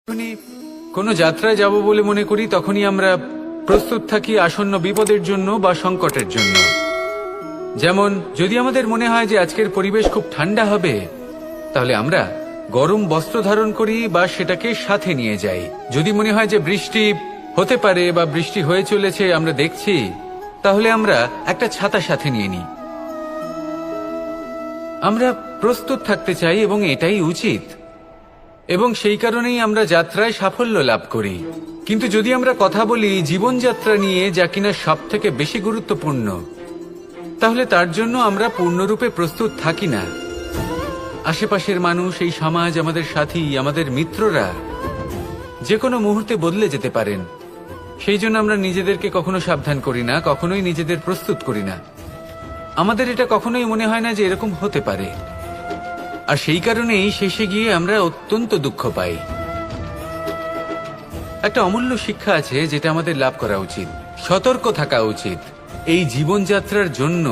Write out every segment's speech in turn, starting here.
যখনই কোনো যাত্রায় যাব বলে মনে করি তখনই আমরা প্রস্তুত থাকি আসন্ন বিপদের জন্য বা সংকটের জন্য। যেমন যদি আমাদের মনে হয় যে আজকের পরিবেশ খুব ঠান্ডা হবে, তাহলে আমরা গরম বস্ত্র ধারণ করি বা সেটাকে সাথে নিয়ে যাই। যদি মনে হয় যে বৃষ্টি হতে পারে বা বৃষ্টি হয়ে চলেছে আমরা দেখছি, তাহলে আমরা একটা ছাতা সাথে নিয়ে নিই। আমরা প্রস্তুত থাকতে চাই এবং এটাই উচিত, এবং সেই কারণেই আমরা যাত্রায় সাফল্য লাভ করি। কিন্তু যদি আমরা কথা বলি জীবনযাত্রা নিয়ে, যা কিনা সব থেকে বেশি গুরুত্বপূর্ণ, তাহলে তার জন্য আমরা পূর্ণরূপে প্রস্তুত থাকি না। আশেপাশের মানুষ, এই সমাজ, আমাদের সাথী, আমাদের মিত্ররা যে কোনো মুহূর্তে বদলে যেতে পারেন। সেই জন্য আমরা নিজেদেরকে কখনো সাবধান করি না, কখনোই নিজেদের প্রস্তুত করি না। আমাদের এটা কখনোই মনে হয় না যে এরকম হতে পারে, আর সেই কারণেই শেষে গিয়ে আমরা অত্যন্ত দুঃখ পাই। একটা অমূল্য শিক্ষা আছে যেটা আমাদের লাভ করা উচিত। সতর্ক থাকা উচিত। এই জীবনযাত্রার জন্য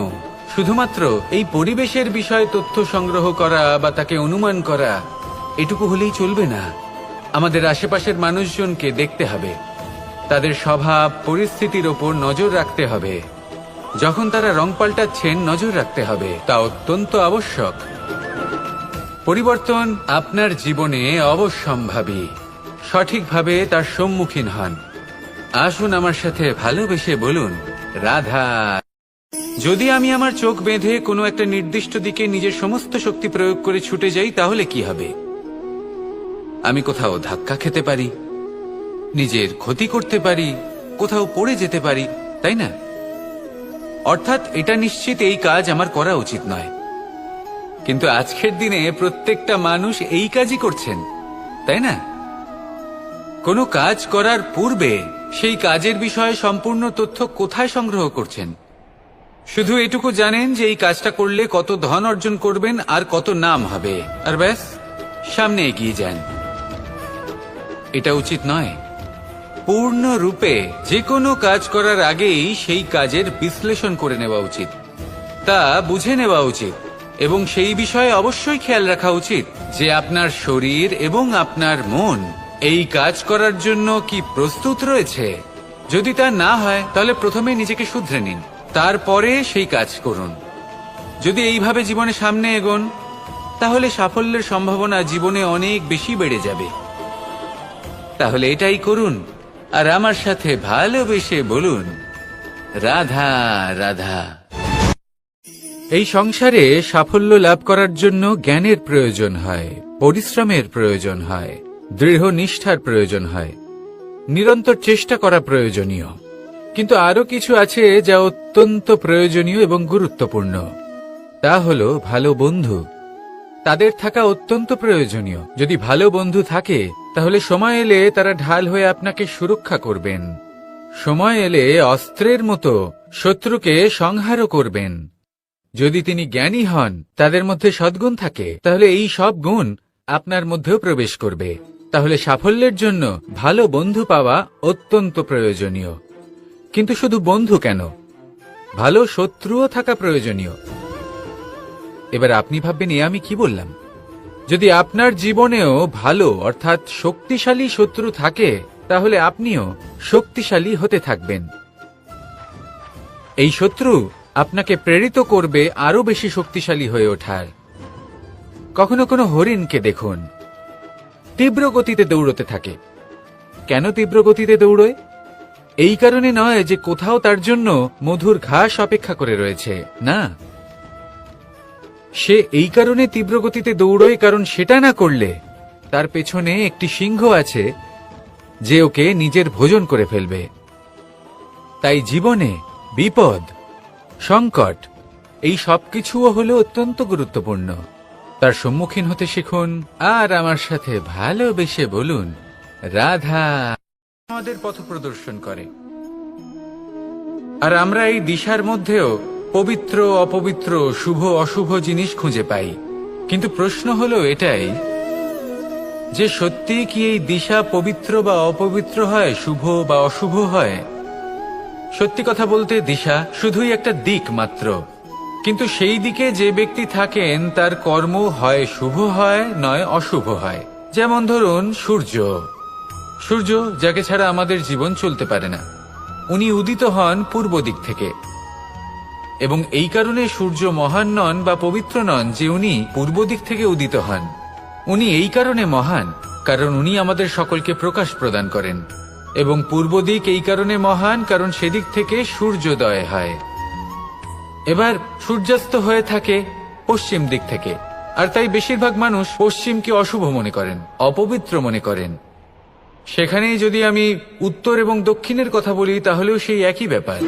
শুধুমাত্র এই পরিবেশের বিষয়ে তথ্য সংগ্রহ করা বা তাকে অনুমান করা, এটুকু হলেই চলবে না। আমাদের আশেপাশের মানুষজনকে দেখতে হবে, তাদের স্বভাব পরিস্থিতির ওপর নজর রাখতে হবে। যখন তারা রং পাল্টাচ্ছেন নজর রাখতে হবে, তা অত্যন্ত আবশ্যক। পরিবর্তন আপনার জীবনে অবশ্যম্ভাবী। সঠিকভাবে তার সম্মুখীন হন। আসুন আমার সাথে ভালোবেসে বলুন, রাধা। যদি আমি আমার চোখ বেঁধে কোনো একটা নির্দিষ্ট দিকে নিজের সমস্ত শক্তি প্রয়োগ করে ছুটে যাই, তাহলে কি হবে? আমি কোথাও ধাক্কা খেতে পারি, নিজের ক্ষতি করতে পারি, কোথাও পড়ে যেতে পারি, তাই না? অর্থাৎ এটা নিশ্চিত এই কাজ আমার করা উচিত নয়। কিন্তু আজকের দিনে প্রত্যেকটা মানুষ এই কাজই করছেন, তাই না? কোনো কাজ করার পূর্বে সেই কাজের বিষয়ে সম্পূর্ণ তথ্য কোথায় সংগ্রহ করছেন? শুধু এটুকু জানেন যে এই কাজটা করলে কত ধন অর্জন করবেন আর কত নাম হবে, আর ব্যাস সামনে এগিয়ে যান। এটা উচিত নয়। পূর্ণরূপে যে কোনো কাজ করার আগেই সেই কাজের বিশ্লেষণ করে নেওয়া উচিত, তা বুঝে নেওয়া উচিত, এবং সেই বিষয়ে অবশ্যই খেয়াল রাখা উচিত যে আপনার শরীর এবং আপনার মন এই কাজ করার জন্য কি প্রস্তুত রয়েছে। যদি তা না হয়, তাহলে প্রথমে নিজেকে শুধরে নিন, তারপরে সেই কাজ করুন। যদি এইভাবে জীবনে সামনে এগোন, তাহলে সাফল্যের সম্ভাবনা জীবনে অনেক বেশি বেড়ে যাবে। তাহলে এটাই করুন, আর আমার সাথে ভালোবেসে বলুন, রাধা রাধা। এই সংসারে সাফল্য লাভ করার জন্য জ্ঞানের প্রয়োজন হয়, পরিশ্রমের প্রয়োজন হয়, দৃঢ় নিষ্ঠার প্রয়োজন হয়, নিরন্তর চেষ্টা করা প্রয়োজনীয়। কিন্তু আরো কিছু আছে যা অত্যন্ত প্রয়োজনীয় এবং গুরুত্বপূর্ণ। তা হলো ভালো বন্ধু। তাদের থাকা অত্যন্ত প্রয়োজনীয়। যদি ভালো বন্ধু থাকে, তাহলে সময় এলে তারা ঢাল হয়ে আপনাকে সুরক্ষা করবেন। সময় এলে অস্ত্রের মতো শত্রুকে সংহারও করবেন। যদি তিনি জ্ঞানী হন, তাদের মধ্যে সদ্গুণ থাকে, তাহলে এই সব গুণ আপনার মধ্যেও প্রবেশ করবে। তাহলে সাফল্যের জন্য ভালো বন্ধু পাওয়া অত্যন্ত প্রয়োজনীয়। কিন্তু শুধু বন্ধু কেন, ভালো শত্রুও থাকা প্রয়োজনীয়। এবার আপনি ভাববেন, এ আমি কি বললাম? যদি আপনার জীবনেও ভালো অর্থাৎ শক্তিশালী শত্রু থাকে, তাহলে আপনিও শক্তিশালী হতে থাকবেন। এই শত্রু আপনাকে প্রেরিত করবে আরো বেশি শক্তিশালী হয়ে ওঠার। কখনো কোনো হরিণকে দেখুন, তীব্র গতিতে দৌড়তে থাকে। কেন তীব্র গতিতে দৌড়য়? এই কারণে নয় যে কোথাও তার জন্য মধুর ঘাস অপেক্ষা করে রয়েছে, না। সে এই কারণে তীব্র গতিতে দৌড়য় কারণ সেটা না করলে তার পেছনে একটি সিংহ আছে যে ওকে নিজের ভোজন করে ফেলবে। তাই জীবনে বিপদ, সংকট, এই সবকিছুও হলো অত্যন্ত গুরুত্বপূর্ণ। তার সম্মুখীন হতে শিখুন, আর আমার সাথে ভালোবেসে বলুন, রাধা। আমাদের পথ প্রদর্শন করে, আর আমরা এই দিশার মধ্যেও পবিত্র অপবিত্র, শুভ অশুভ জিনিস খুঁজে পাই। কিন্তু প্রশ্ন হলো এটাই যে সত্যি কি এই দিশা পবিত্র বা অপবিত্র হয়, শুভ বা অশুভ হয়? সত্যি কথা বলতে দিশা শুধুই একটা দিক মাত্র, কিন্তু সেই দিকে যে ব্যক্তি থাকেন তার কর্ম হয় শুভ হয়, নয় অশুভ হয়। যেমন ধরুন সূর্য, সূর্য, যাকে ছাড়া আমাদের জীবন চলতে পারে না, উনি উদিত হন পূর্ব দিক থেকে। এবং এই কারণে সূর্য মহান নন বা পবিত্র নন যে উনি পূর্ব দিক থেকে উদিত হন। উনি এই কারণে মহান কারণ উনি আমাদের সকলকে প্রকাশ প্রদান করেন। এবং পূর্ব দিক এই কারণে মহান কারণ সেদিক থেকে সূর্যোদয় হয়। এবার সূর্যাস্ত হয়ে থাকে পশ্চিম দিক থেকে, আর তাই বেশিরভাগ মানুষ পশ্চিমকে অশুভ মনে করেন, অপবিত্র মনে করেন। সেখানেই যদি আমি উত্তর এবং দক্ষিণের কথা বলি তাহলেও সেই একই ব্যাপার।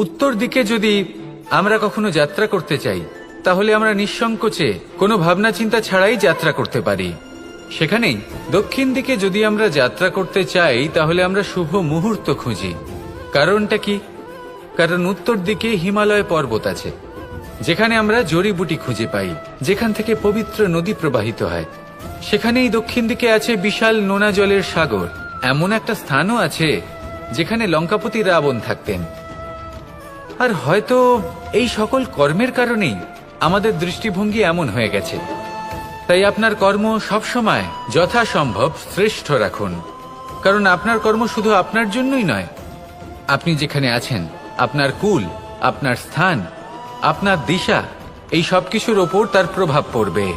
উত্তর দিকে যদি আমরা কখনো যাত্রা করতে চাই তাহলে আমরা নিঃসংকোচে কোনো ভাবনা চিন্তা ছাড়াই যাত্রা করতে পারি। সেখানেই দক্ষিণ দিকে যদি আমরা যাত্রা করতে চাই তাহলে আমরা শুভ মুহূর্ত খুঁজি। কারণটা কি? কারণ উত্তর দিকে হিমালয় পর্বত আছে, যেখানে আমরা জড়িবুটি খুঁজে পাই, যেখান থেকে পবিত্র নদী প্রবাহিত হয়। সেখানেই দক্ষিণ দিকে আছে বিশাল নোনা জলের সাগর। এমন একটা স্থানও আছে যেখানে লঙ্কাপতি রাবণ থাকতেন। আর হয়তো এই সকল কর্মের কারণেই আমাদের দৃষ্টিভঙ্গি এমন হয়ে গেছে। তাই আপনার কর্ম সবসময় যথাসম্ভব শ্রেষ্ঠ রাখুন, কারণ আপনার কর্ম শুধু আপনার জন্যই নয়। আপনি যেখানে আছেন, আপনার কুল, আপনার স্থান, আপনার দিশা, এই সবকিছুর ওপর তার প্রভাব পড়বে।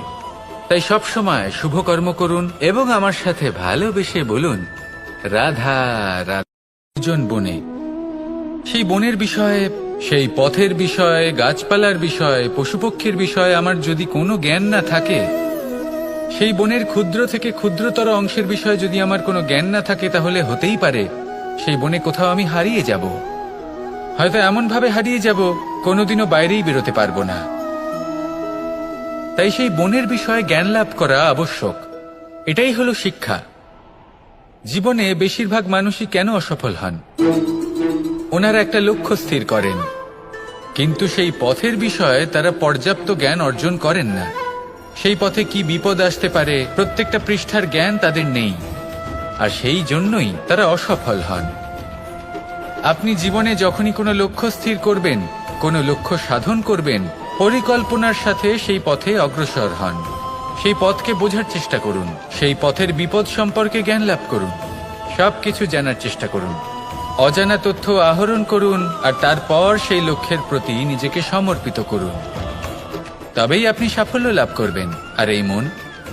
তাই সবসময় শুভ কর্ম করুন এবং আমার সাথে ভালোবেসে বলুন, রাধা রাধা। বনে, সেই বনের বিষয়ে, সেই পথের বিষয়ে, গাছপালার বিষয়ে, পশুপক্ষীর বিষয়ে আমার যদি কোনো জ্ঞান না থাকে, সেই বনের ক্ষুদ্র থেকে ক্ষুদ্রতর অংশের বিষয়ে যদি আমার কোনো জ্ঞান না থাকে, তাহলে হতেই পারে সেই বনে কোথাও আমি হারিয়ে যাব। হয়তো এমনভাবে হারিয়ে যাব কোনোদিনও বাইরেই বেরোতে পারবো না। তাই সেই বনের বিষয়ে জ্ঞান লাভ করা আবশ্যক। এটাই হলো শিক্ষা। জীবনে বেশিরভাগ মানুষই কেন অসফল হন? ওনারা একটা লক্ষ্য স্থির করেন, কিন্তু সেই পথের বিষয়ে তারা পর্যাপ্ত জ্ঞান অর্জন করেন না। সেই পথে কি বিপদ আসতে পারে প্রত্যেকটা পৃষ্ঠার জ্ঞান তাদের নেই, আর সেই জন্যই তারা অসফল হন। আপনি জীবনে যখনই কোনো লক্ষ্য স্থির করবেন, কোনো লক্ষ্য সাধন করবেন, পরিকল্পনার সাথে সেই পথে অগ্রসর হন। সেই পথকে বোঝার চেষ্টা করুন, সেই পথের বিপদ সম্পর্কে জ্ঞান লাভ করুন, সবকিছু জানার চেষ্টা করুন, অজানা তথ্য আহরণ করুন, আর তারপর সেই লক্ষ্যের প্রতি নিজেকে সমর্পিত করুন। তবেই আপনি সাফল্য লাভ করবেন। আর এই মন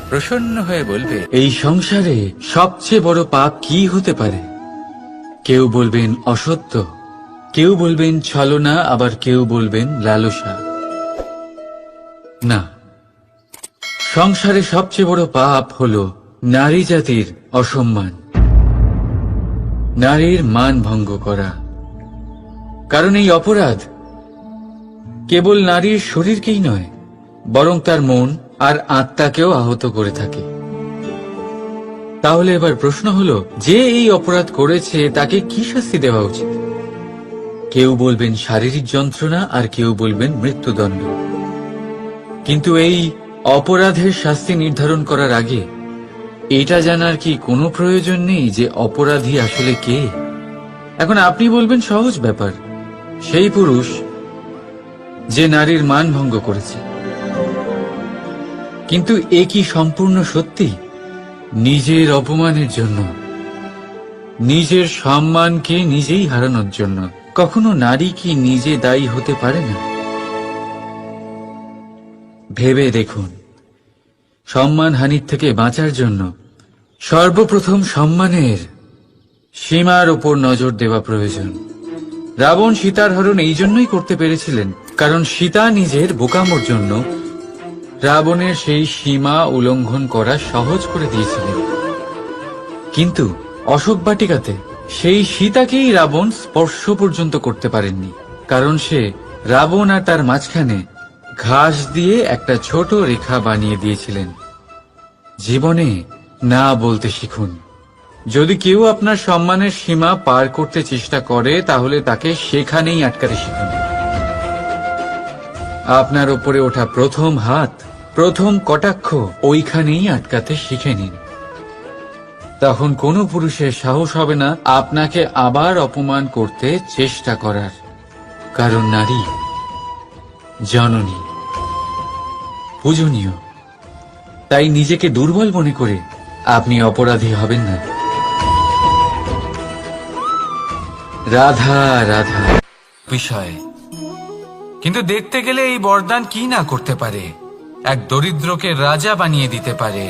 প্রসন্ন হয়ে বলবে, এই সংসারে সবচেয়ে বড় পাপ কি হতে পারে? কেউ বলবেন অসত্য, কেউ বলবেন ছলনা, আবার কেউ বলবেন লালসা। না, সংসারে সবচেয়ে বড় পাপ হলো নারী জাতির অসম্মান, নারীর মান ভঙ্গ করা। কারণ এই অপরাধ কেবল নারীর শরীরকেই নয়, বরং তার মন আর আত্মাকেও আহত করে থাকে। তাহলে এবার প্রশ্ন হলো, যে এই অপরাধ করেছে তাকে কি শাস্তি দেওয়া উচিত? কেউ বলবেন শারীরিক যন্ত্রণা, আর কেউ বলবেন মৃত্যুদণ্ড। কিন্তু এই অপরাধের শাস্তি নির্ধারণ করার আগে এটা জানার কি কোনো প্রয়োজন নেই যে অপরাধী আসলে কে? এখন আপনি বলবেন সহজ ব্যাপার, সেই পুরুষ যে নারীর মান ভঙ্গ করেছে। কিন্তু এ কি সম্পূর্ণ সত্যি? নিজের অপমানের জন্য, নিজের সম্মানকে নিজেই হারানোর জন্য কখনো নারী কি নিজে দায়ী হতে পারে না? ভেবে দেখুন, সম্মানহানির থেকে বাঁচার জন্য সর্বপ্রথম সম্মানের সীমার উপর নজর দেওয়া প্রয়োজন। রাবণ সীতার হরণ এই জন্যই করতে পেরেছিলেন কারণ সীতা নিজের বোকামোর জন্য রাবণের সেই সীমা উল্লঙ্ঘন করা সহজ করে দিয়েছিলেন। কিন্তু অশোক বাটিকাতে সেই সীতাকেই রাবণ স্পর্শ পর্যন্ত করতে পারেননি, কারণ সে রাবণ আর তার মাঝখানে ঘাস দিয়ে একটা ছোট রেখা বানিয়ে দিয়েছিলেন। জীবনে না বলতে শিখুন। যদি কেউ আপনার সম্মানের সীমা পার করতে চেষ্টা করে তাহলে তাকে সেখানেই আটকাতে শিখুন। আপনার ওপরে ওঠা প্রথম হাত, প্রথম কটাক্ষ ওইখানেই আটকাতে শিখে নিন। তখন কোনো পুরুষের সাহস হবে না আপনাকে আবার অপমান করতে চেষ্টা করার, কারণ নারী জননী, পূজনীয়। তাই নিজেকে দুর্বল মনে করে আপনি অপরাধী হবেন না। রাধা রাধা। বিষয়, কিন্তু দেখতে গেলে এই বরদান কি না করতে পারে। এক দরিদ্রকে রাজা বানিয়ে দিতে পারে,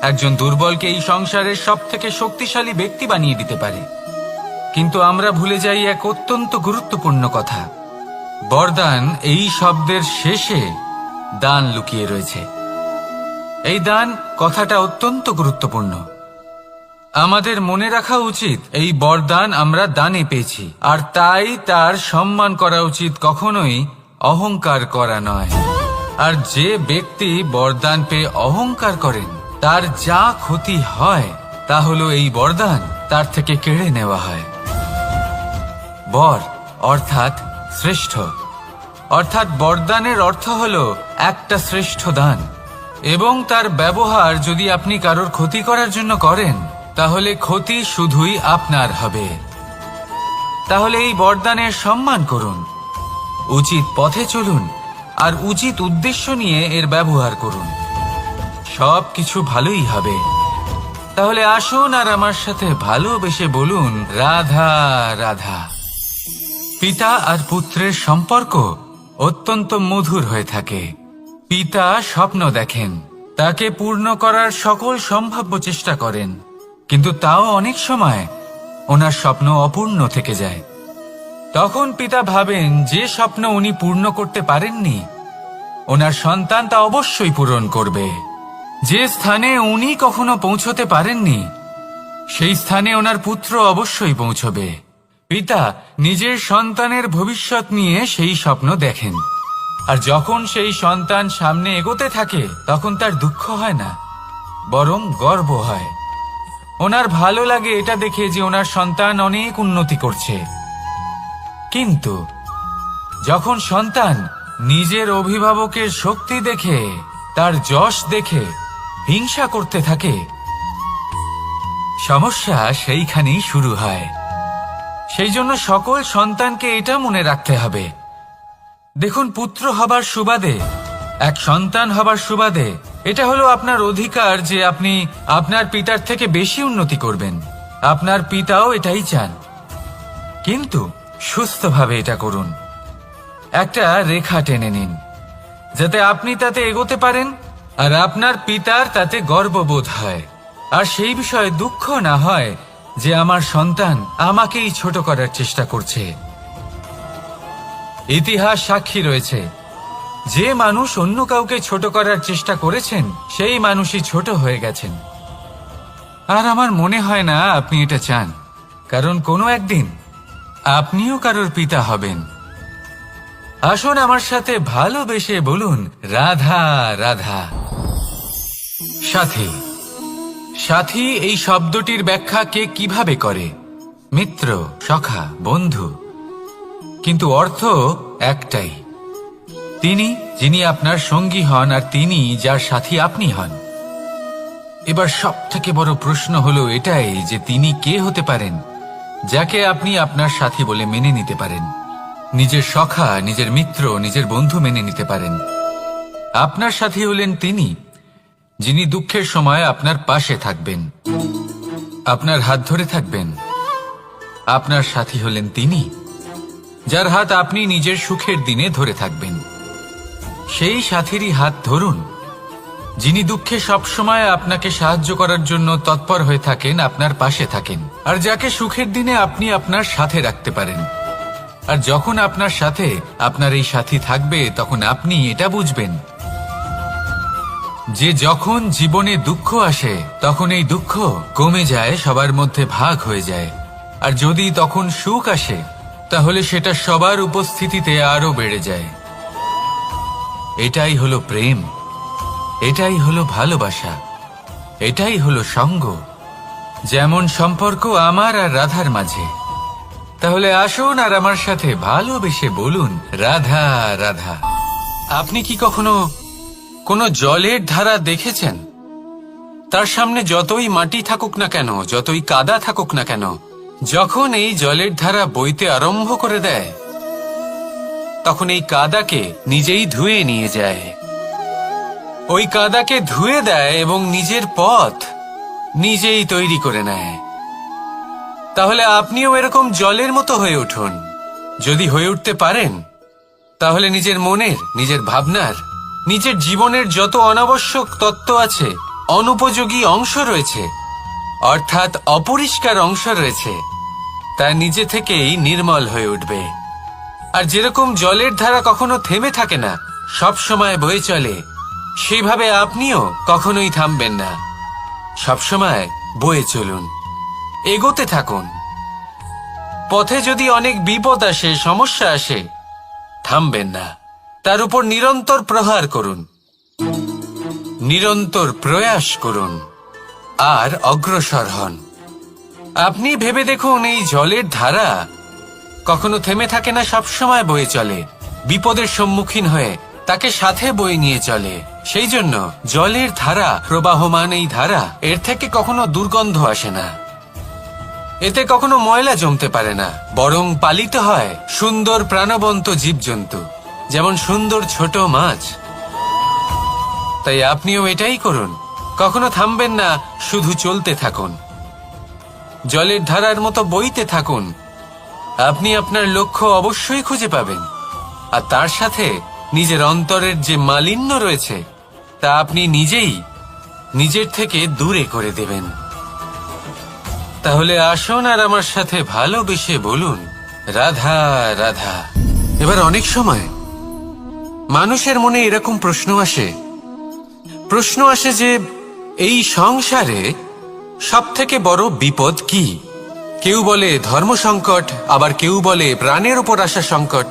একজন দুর্বলকে এই সংসারের সব থেকে শক্তিশালী ব্যক্তি বানিয়ে দিতে পারে। কিন্তু আমরা ভুলে যাই এক অত্যন্ত গুরুত্বপূর্ণ কথা। বরদান এই শব্দের শেষে দান লুকিয়ে রয়েছে। এই দান কথাটা অত্যন্ত গুরুত্বপূর্ণ। আমাদের মনে রাখা উচিত এই বরদান আমরা দানে পেয়েছি, আর তাই তার সম্মান করা উচিত, কখনোই অহংকার করা নয়। আর যে ব্যক্তি বরদান পেয়ে অহংকার করেন তার যা ক্ষতি হয় তা হলো এই বরদান তার থেকে কেড়ে নেওয়া হয়। বর অর্থাৎ শ্রেষ্ঠ, অর্থাৎ বরদানের অর্থ হলো একটা শ্রেষ্ঠ দান, এবং তার ব্যবহার যদি আপনি কারোর ক্ষতি করার জন্য করেন তাহলে ক্ষতি শুধুই আপনার হবে। তাহলে এই বরদানের সম্মান করুন, উচিত পথে চলুন, আর উচিত উদ্দেশ্য নিয়ে এর ব্যবহার করুন, সব কিছু ভালোই হবে। তাহলে আসুন আর আমার সাথে ভালোবেসে বলুন রাধা রাধা। পিতা আর পুত্রের সম্পর্ক অত্যন্ত মধুর হয়ে থাকে। পিতা স্বপ্ন দেখেন, তাকে পূর্ণ করার সকল সম্ভাব্য চেষ্টা করেন, কিন্তু তাও অনেক সময় ওনার স্বপ্ন অপূর্ণ থেকে যায়। তখন পিতা ভাবেন যে স্বপ্ন উনি পূর্ণ করতে পারেননি ওনার সন্তান তা অবশ্যই পূরণ করবে। যে স্থানে উনি কখনো পৌঁছতে পারেননি সেই স্থানে ওনার পুত্র অবশ্যই পৌঁছবে। পিতা নিজের সন্তানের ভবিষ্যৎ নিয়ে সেই স্বপ্ন দেখেন, আর যখন সেই সন্তান সামনে এগোতে থাকে তখন তার দুঃখ হয় না, বরং গর্ব হয়। ওনার ভালো লাগে এটা দেখে যে ওনার সন্তান অনেক উন্নতি করছে। কিন্তু যখন সন্তান নিজের অভিভাবকের শক্তি দেখে, তার যশ দেখে হিংসা করতে থাকে, সমস্যা সেইখানেই শুরু হয়। সেই জন্য সকল সন্তানকে এটা মনে রাখতে হবে, দেখুন, পুত্র হবার সুবাদে, এক সন্তান হবার সুবাদে এটা হলো আপনার অধিকার যে আপনি আপনার পিতার থেকে বেশি উন্নতি করবেন। আপনার পিতাও এটাই চান, কিন্তু সুস্থভাবে এটা করুন। একটা রেখা টেনে নিন যাতে আপনি তাতে এগোতে পারেন আর আপনার পিতার তাতে গর্ববোধ হয়, আর সেই বিষয়ে দুঃখ না হয় যে আমার সন্তান আমাকেই ছোট করার চেষ্টা করছে। ইতিহাস সাক্ষী রয়েছে, যে মানুষ অন্য কাউকে ছোট করার চেষ্টা করেছেন সেই মানুষই ছোট হয়ে গেছেন। আর আমার মনে হয় না আপনি এটা চান, কারণ কোনো একদিন আপনিও কারোর পিতা হবেন। আসুন আমার সাথে ভালোবেসে বলুন রাধা রাধা। সাথী, সাথী এই শব্দটির ব্যাখ্যা কে কিভাবে করে? মিত্র, সখা, বন্ধু, কিন্তু অর্থ একটাই, তিনি যিনি আপনার সঙ্গী হন আর তিনি যার সাথী আপনি হন। এবার সব থেকে বড় প্রশ্ন হলো এটাই যে তিনি কে হতে পারেন যাকে আপনি আপনার সাথী বলে মেনে নিতে পারেন, নিজের সখা, নিজের মিত্র, নিজের বন্ধু মেনে নিতে পারেন। আপনার সাথী হলেন তিনি যিনি দুঃখের সময় আপনার পাশে থাকবেন, আপনার হাত ধরে থাকবেন। আপনার সাথী হলেন তিনি যার হাত আপনি নিজের সুখের দিনে ধরে থাকবেন। সেই সাথীরই হাত ধরুন যিনি দুঃখে সবসময় আপনাকে সাহায্য করার জন্য তৎপর হয়ে থাকেন, আপনার পাশে থাকেন, আর যাকে সুখের দিনে আপনি আপনার সাথে রাখতে পারেন। আর যখন আপনার সাথে আপনার এই সাথী থাকবে তখন আপনি এটা বুঝবেন যে যখন জীবনে দুঃখ আসে তখন এই দুঃখ কমে যায়, সবার মধ্যে ভাগ হয়ে যায়। আর যদি তখন সুখ আসে তাহলে সেটা সবার উপস্থিতিতে আরো বেড়ে যায়। এটাই হলো প্রেম, এটাই হলো ভালোবাসা, এটাই হলো সঙ্গ, যেমন সম্পর্ক আমার আর রাধার মাঝে। তাহলে আসুন আর আমার সাথে ভালোবেসে বলুন রাধা রাধা। আপনি কি কখনো কোনো জলের ধারা দেখেছেন? তার সামনে যতই মাটি থাকুক না কেন, যতই কাদা থাকুক না কেন, যখন এই জলের ধারা বইতে আরম্ভ করে দেয় তখন এই কাদাকে নিজেই ধুয়ে নিয়ে যায়। ওই কাদাকে ধুয়ে দেয় এবং নিজের পথ নিজেই তৈরি করে নেয়। তাহলে আপনিও এরকম জলের মতো হয়ে উঠুন। যদি হয়ে উঠতে পারেন তাহলে নিজের মনের, নিজের ভাবনার, নিজের জীবনের যত অনাবশ্যক তত্ত্ব আছে, অনুপযোগী অংশ রয়েছে, অর্থাৎ অপরিষ্কার অংশ রয়েছে, তা নিজে থেকেই নির্মল হয়ে উঠবে। আর যেরকম জলের ধারা কখনো থেমে থাকে না, সব সময় বয়ে চলে, সেইভাবে আপনিও কখনোই থামবেন না। সবসময় বয়ে চলুন, এগোতে থাকুন। পথে যদি অনেক বিপদ আসে, সমস্যা আসে, থামবেন না, তার উপর নিরন্তর প্রহার করুন, নিরন্তর প্রয়াস করুন আর অগ্রসর হন। আপনি ভেবে দেখুন, এই জলের ধারা কখনো থেমে থাকে না, সবসময় বয়ে চলে, বিপদের সম্মুখীন হয়ে তাকে সাথে বয়ে নিয়ে চলে। সেই জন্য জলের ধারা, প্রবাহমান এই ধারা, এর থেকে কখনো দুর্গন্ধ আসে না, এতে কখনো ময়লা জমতে পারে না, বরং পালিত হয় সুন্দর প্রাণবন্ত জীবজন্তু, যেমন সুন্দর ছোট মাছ। তাই আপনিও এটাই করুন, কখনো থামবেন না, শুধু চলতে থাকুন, জলের ধারার মতো বইতে থাকুন। আপনি আপনার লক্ষ্য অবশ্যই খুঁজে পাবেন, আর তার সাথে নিজের অন্তরের যে মালিন্য রয়েছে তা আপনি নিজেই নিজের থেকে দূরে করে দেবেন। তাহলে আসুন আর আমার সাথে ভালোবেসে বলুন, রাধা রাধা। এবার অনেক সময় মানুষের মনে এরকম প্রশ্ন আসে যে এই সংসারে সবথেকে বড় বিপদ কি? কেউ বলে ধর্ম সংকট, আবার কেউ বলে প্রাণের উপর আসা সংকট।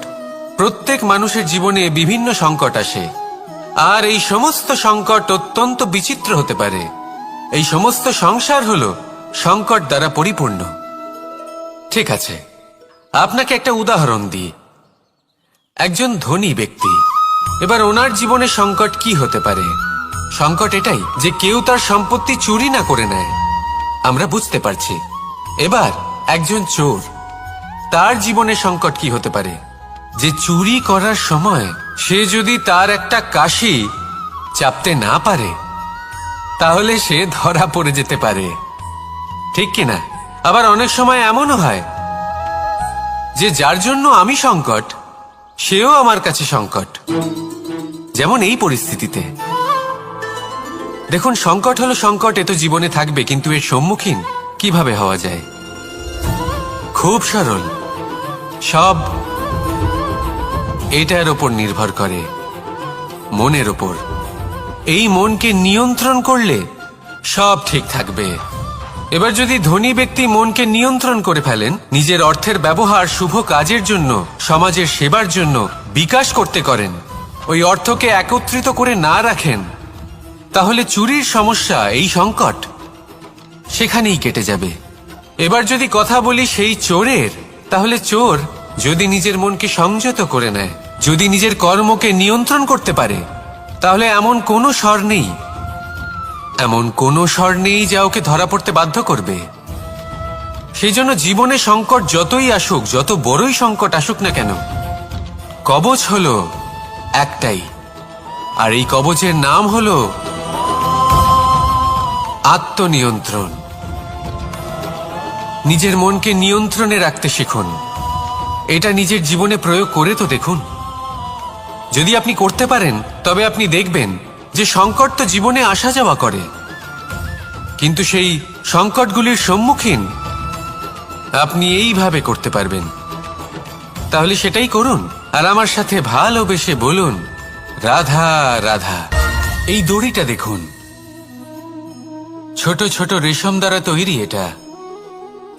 প্রত্যেক মানুষের জীবনে বিভিন্ন সংকট আসে, আর এই সমস্ত সংকট অত্যন্ত বিচিত্র হতে পারে। এই সমস্ত সংসার হলো সংকট দ্বারা পরিপূর্ণ। ঠিক আছে, আপনাকে একটা উদাহরণ দিই। একজন ধনী ব্যক্তি, এবার ওনার জীবনে সংকট কি হতে পারে? সংকট এটাই যে কেউ তার সম্পত্তি চুরি না করে নেয়, আমরা বুঝতে পারছি। এবার একজন চোর, তার জীবনে সংকট কি হতে পারে? যে চুরি করার সময় সে যদি তার একটা কাশি চাপতে না পারে, তাহলে সে ধরা পড়ে যেতে পারে, ঠিক কিনা? আবার অনেক সময় এমনও হয় যে যার জন্য আমি সংকট, সেও আমার কাছে সংকট। যেমন এই পরিস্থিতিতে দেখুন, সংকট হলো সংকট, এ তো জীবনে থাকবে, কিন্তু এর সম্মুখীন কিভাবে হওয়া যায়? খুব সরল, সব এটার ওপর নির্ভর করে, মনের ওপর। এই মনকে নিয়ন্ত্রণ করলে সব ঠিক থাকবে। এবার যদি ধনী ব্যক্তি মনকে নিয়ন্ত্রণ করে ফেলেন, নিজের অর্থের ব্যবহার শুভ কাজের জন্য, সমাজের সেবার জন্য বিকাশ করতে করেন, ওই অর্থকে একত্রিত করে না রাখেন, তাহলে চুরির সমস্যা, এই সংকট সেখানেই কেটে যাবে। এবার যদি কথা বলি সেই চোরের, তাহলে চোর যদি নিজের মনকে সংযত করে নেয়, যদি নিজের কর্মকে নিয়ন্ত্রণ করতে পারে, তাহলে এমন কোনো স্বর নেই যা ওকে ধরা পড়তে বাধ্য করবে। সেই জন্য জীবনে সংকট যতই আসুক, যত বড়ই সংকট আসুক না কেন, কবচ হলো একটাই, আর এই কবচের নাম হলো আত্মনিয়ন্ত্রণ। নিজের মনকে নিয়ন্ত্রণে রাখতে শিখুন। এটা নিজের জীবনে প্রয়োগ করে তো দেখুন। যদি আপনি করতে পারেন, তবে আপনি দেখবেন যে সংকট তো জীবনে আসা যাওয়া করে, কিন্তু সেই সংকটগুলির সম্মুখীন আপনি এইভাবে করতে পারবেন। তাহলে সেটাই করুন, আর আমার সাথে ভালোবেসে বলুন, রাধা রাধা। এই দড়িটা দেখুন, ছোট ছোট রেশম দ্বারা তৈরি, এটা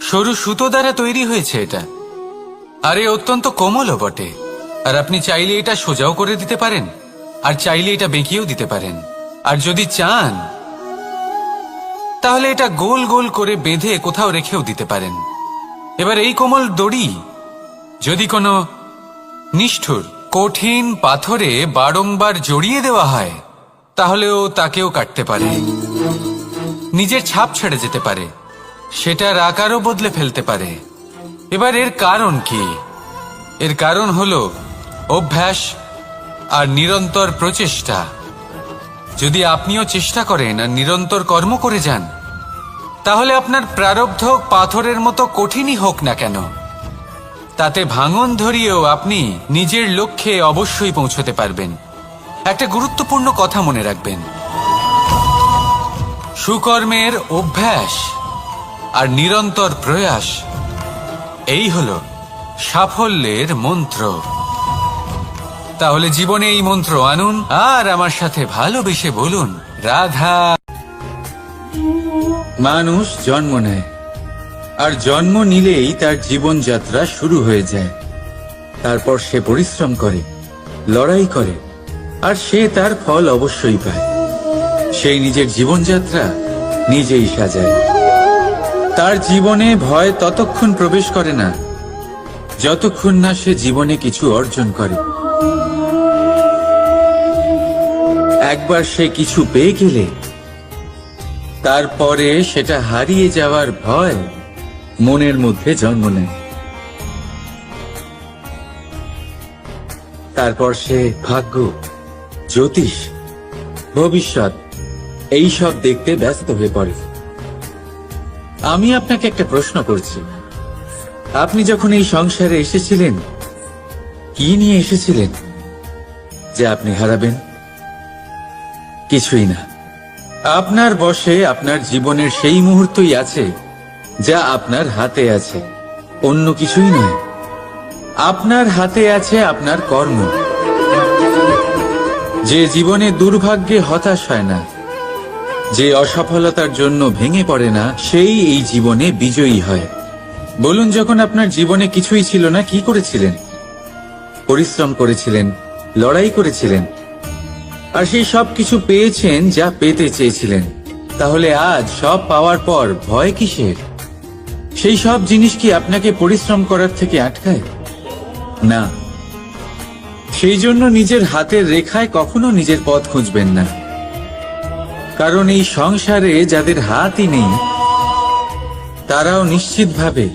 সরু সুতো দ্বারা তৈরি হয়েছে এটা, আর এ অত্যন্ত কোমলও বটে। আর আপনি চাইলে এটা সোজাও করে দিতে পারেন, আর চাইলে এটা বেঁকিয়েও দিতে পারেন, আর যদি চান তাহলে এটা গোল গোল করে বেঁধে কোথাও রেখেও দিতে পারেন। এবার এই কোমল দড়ি যদি কোনো নিষ্ঠুর কঠিন পাথরে বারংবার জড়িয়ে দেওয়া হয়, তাহলেও তাকেও কাটতে পারে, নিজের ছাপ ছেড়ে যেতে পারে, সেটার আকারও বদলে ফেলতে পারে। এবার এর কারণ কি? এর কারণ হলো অভ্যাস আর নিরন্তর প্রচেষ্টা। যদি আপনিও চেষ্টা করেন আর নিরন্তর কর্ম করে যান, তাহলে আপনার প্রারব্ধ পাথরের মতো কঠিনই হোক না কেন, তাতে ভাঙন ধরিয়েও আপনি নিজের লক্ষ্যে অবশ্যই পৌঁছতে পারবেন। একটা গুরুত্বপূর্ণ কথা মনে রাখবেন, সুকর্মের অভ্যাস আর নিরন্তর প্রয়াস, এই হলো সাফল্যের মন্ত্র। তাহলে জীবনে এই মন্ত্র আনুন আর আমার সাথে ভালোবেসে বলুন, রাধা। মানুষ জন্ম নেয়, আর জন্ম নিলেই তার জীবনযাত্রা শুরু হয়ে যায়। তারপর সে পরিশ্রম করে, লড়াই করে, আর সে তার ফল অবশ্যই পায়। সেই নিজের জীবনযাত্রা নিজেই সাজায়। তার জীবনে ভয় ততক্ষণ প্রবেশ করে না যতক্ষণ না সে জীবনে কিছু অর্জন করে। একবার সে কিছু পেয়ে গেলে তারপরে সেটা হারিয়ে যাওয়ার ভয় মনের মধ্যে জন্ম নেয়। তারপর সে ভাগ্য, জ্যোতিষ, ভবিষ্যৎ এইসব দেখতে ব্যস্ত হয়ে পড়ে। আমি আপনাকে একটা প্রশ্ন করছি, আপনি যখন এই সংসারে এসেছিলেন, কি নিয়ে এসেছিলেন যে আপনি হারাবেন? কিছুই না। আপনার বশে আপনার জীবনের সেই মুহূর্তই আছে যা আপনার হাতে আছে, অন্য কিছুই নয়। আপনার হাতে আছে আপনার কর্ম। যে জীবনে দুর্ভাগ্যে হতাশ হয় না, যে অসফলতার জন্য ভেঙে পড়ে না, সেই এই জীবনে বিজয়ী হয়। বলুন, যখন আপনার জীবনে কিছুই ছিল না, কি করেছিলেন? পরিশ্রম করেছিলেন, লড়াই করেছিলেন, আর সেই সব কিছু পেয়েছেন যা পেতে চেয়েছিলেন। তাহলে আজ সব পাওয়ার পর ভয় কিসের? সেই সব জিনিস কি আপনাকে পরিশ্রম করার থেকে আটকায়? না। সেই জন্য নিজের হাতের রেখায় কখনো নিজের পথ খুঁজবেন না, কারণ এই সংসারে যাদের হাতই নেই তারাও নিশ্চিতভাবে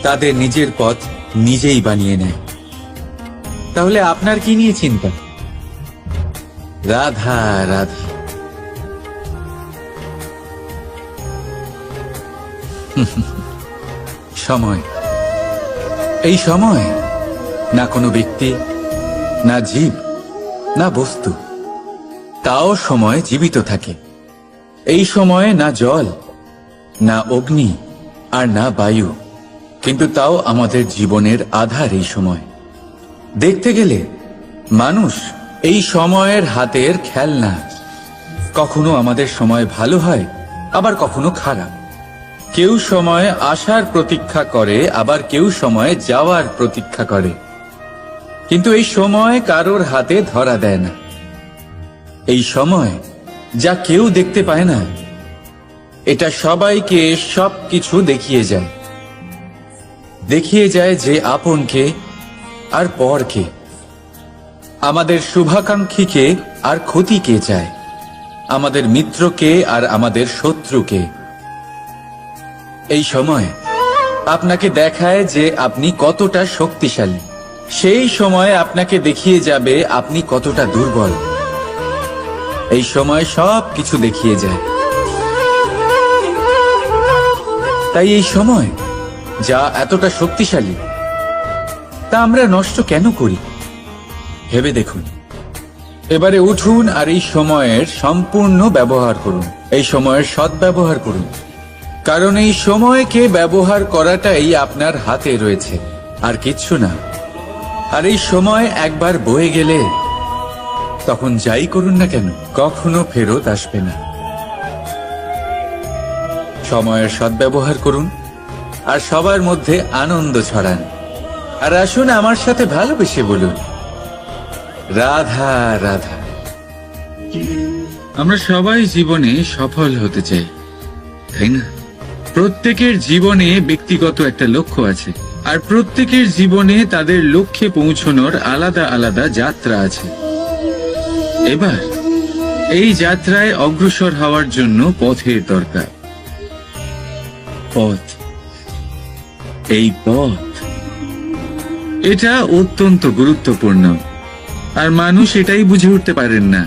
তাদের নিজের পথ নিজেই বানিয়ে নেয়। তাহলে আপনার কি নিয়ে চিন্তা? রাধা রাধা। সময়, এই সময় না কোনো ব্যক্তি, না জীব, না বস্তু, তাও সময় জীবিত থাকে। এই সময়ে না জল, না অগ্নি, আর না বায়ু, কিন্তু তাও আমাদের জীবনের আধার। এই সময় দেখতে গেলে মানুষ এই সময়ের হাতের খেলনা। কখনো আমাদের সময় ভালো হয়, আবার কখনো খারাপ। কেউ সময় আসার প্রতীক্ষা করে, আবার কেউ সময় যাওয়ার প্রতীক্ষা করে, কিন্তু এই সময় কারোর হাতে ধরা দেয় না। এই সময় যা কেউ দেখতে পায় না, এটা সবাইকে সবকিছু দেখিয়ে যায়। দেখিয়ে যায় যে আপনকে আর পরকে, আমাদের শুভাকাঙ্ক্ষীকে আর ক্ষতিকে চায়, আমাদের মিত্রকে আর আমাদের শত্রুকে। এই সময় আপনাকে দেখায় যে আপনি কতটা শক্তিশালী, সেই সময় আপনাকে দেখিয়ে যাবে আপনি কতটা দুর্বল। এই সময় সব কিছু দেখিয়ে যায়। তাই এই সময় যা এতটা শক্তিশালী, তা আমরা নষ্ট কেন করি? ভেবে দেখুন। এবারে উঠুন আর এই সময়ের সম্পূর্ণ ব্যবহার করুন, এই সময়ের সদ্ব্যবহার করুন, কারণ এই সময়কে ব্যবহার করাটাই আপনার হাতে রয়েছে, আর কিচ্ছু না। আর এই সময় একবার বয়ে গেলে তখন যাই করুন না কেন, কখনো ফেরত আসবে না। সময়ের সদ্ব্যবহার করুন আর সবার মধ্যে আনন্দ ছড়ান। আর আসুন আমার সাথে ভালোবেসে বলুন, রাধা রাধা। আমরা সবাই জীবনে সফল হতে চাই, তাই না? প্রত্যেকের জীবনে ব্যক্তিগত একটা লক্ষ্য আছে, আর প্রত্যেকের জীবনে তাদের লক্ষ্যে পৌঁছানোর আলাদা আলাদা যাত্রা আছে। এবার এই যাত্রায় অগ্রসর হওয়ার জন্য পথের দরকার। পথ, এই পথ, এটা অত্যন্ত গুরুত্বপূর্ণ, আর মানুষ এটাই বুঝে উঠতে পারেন না।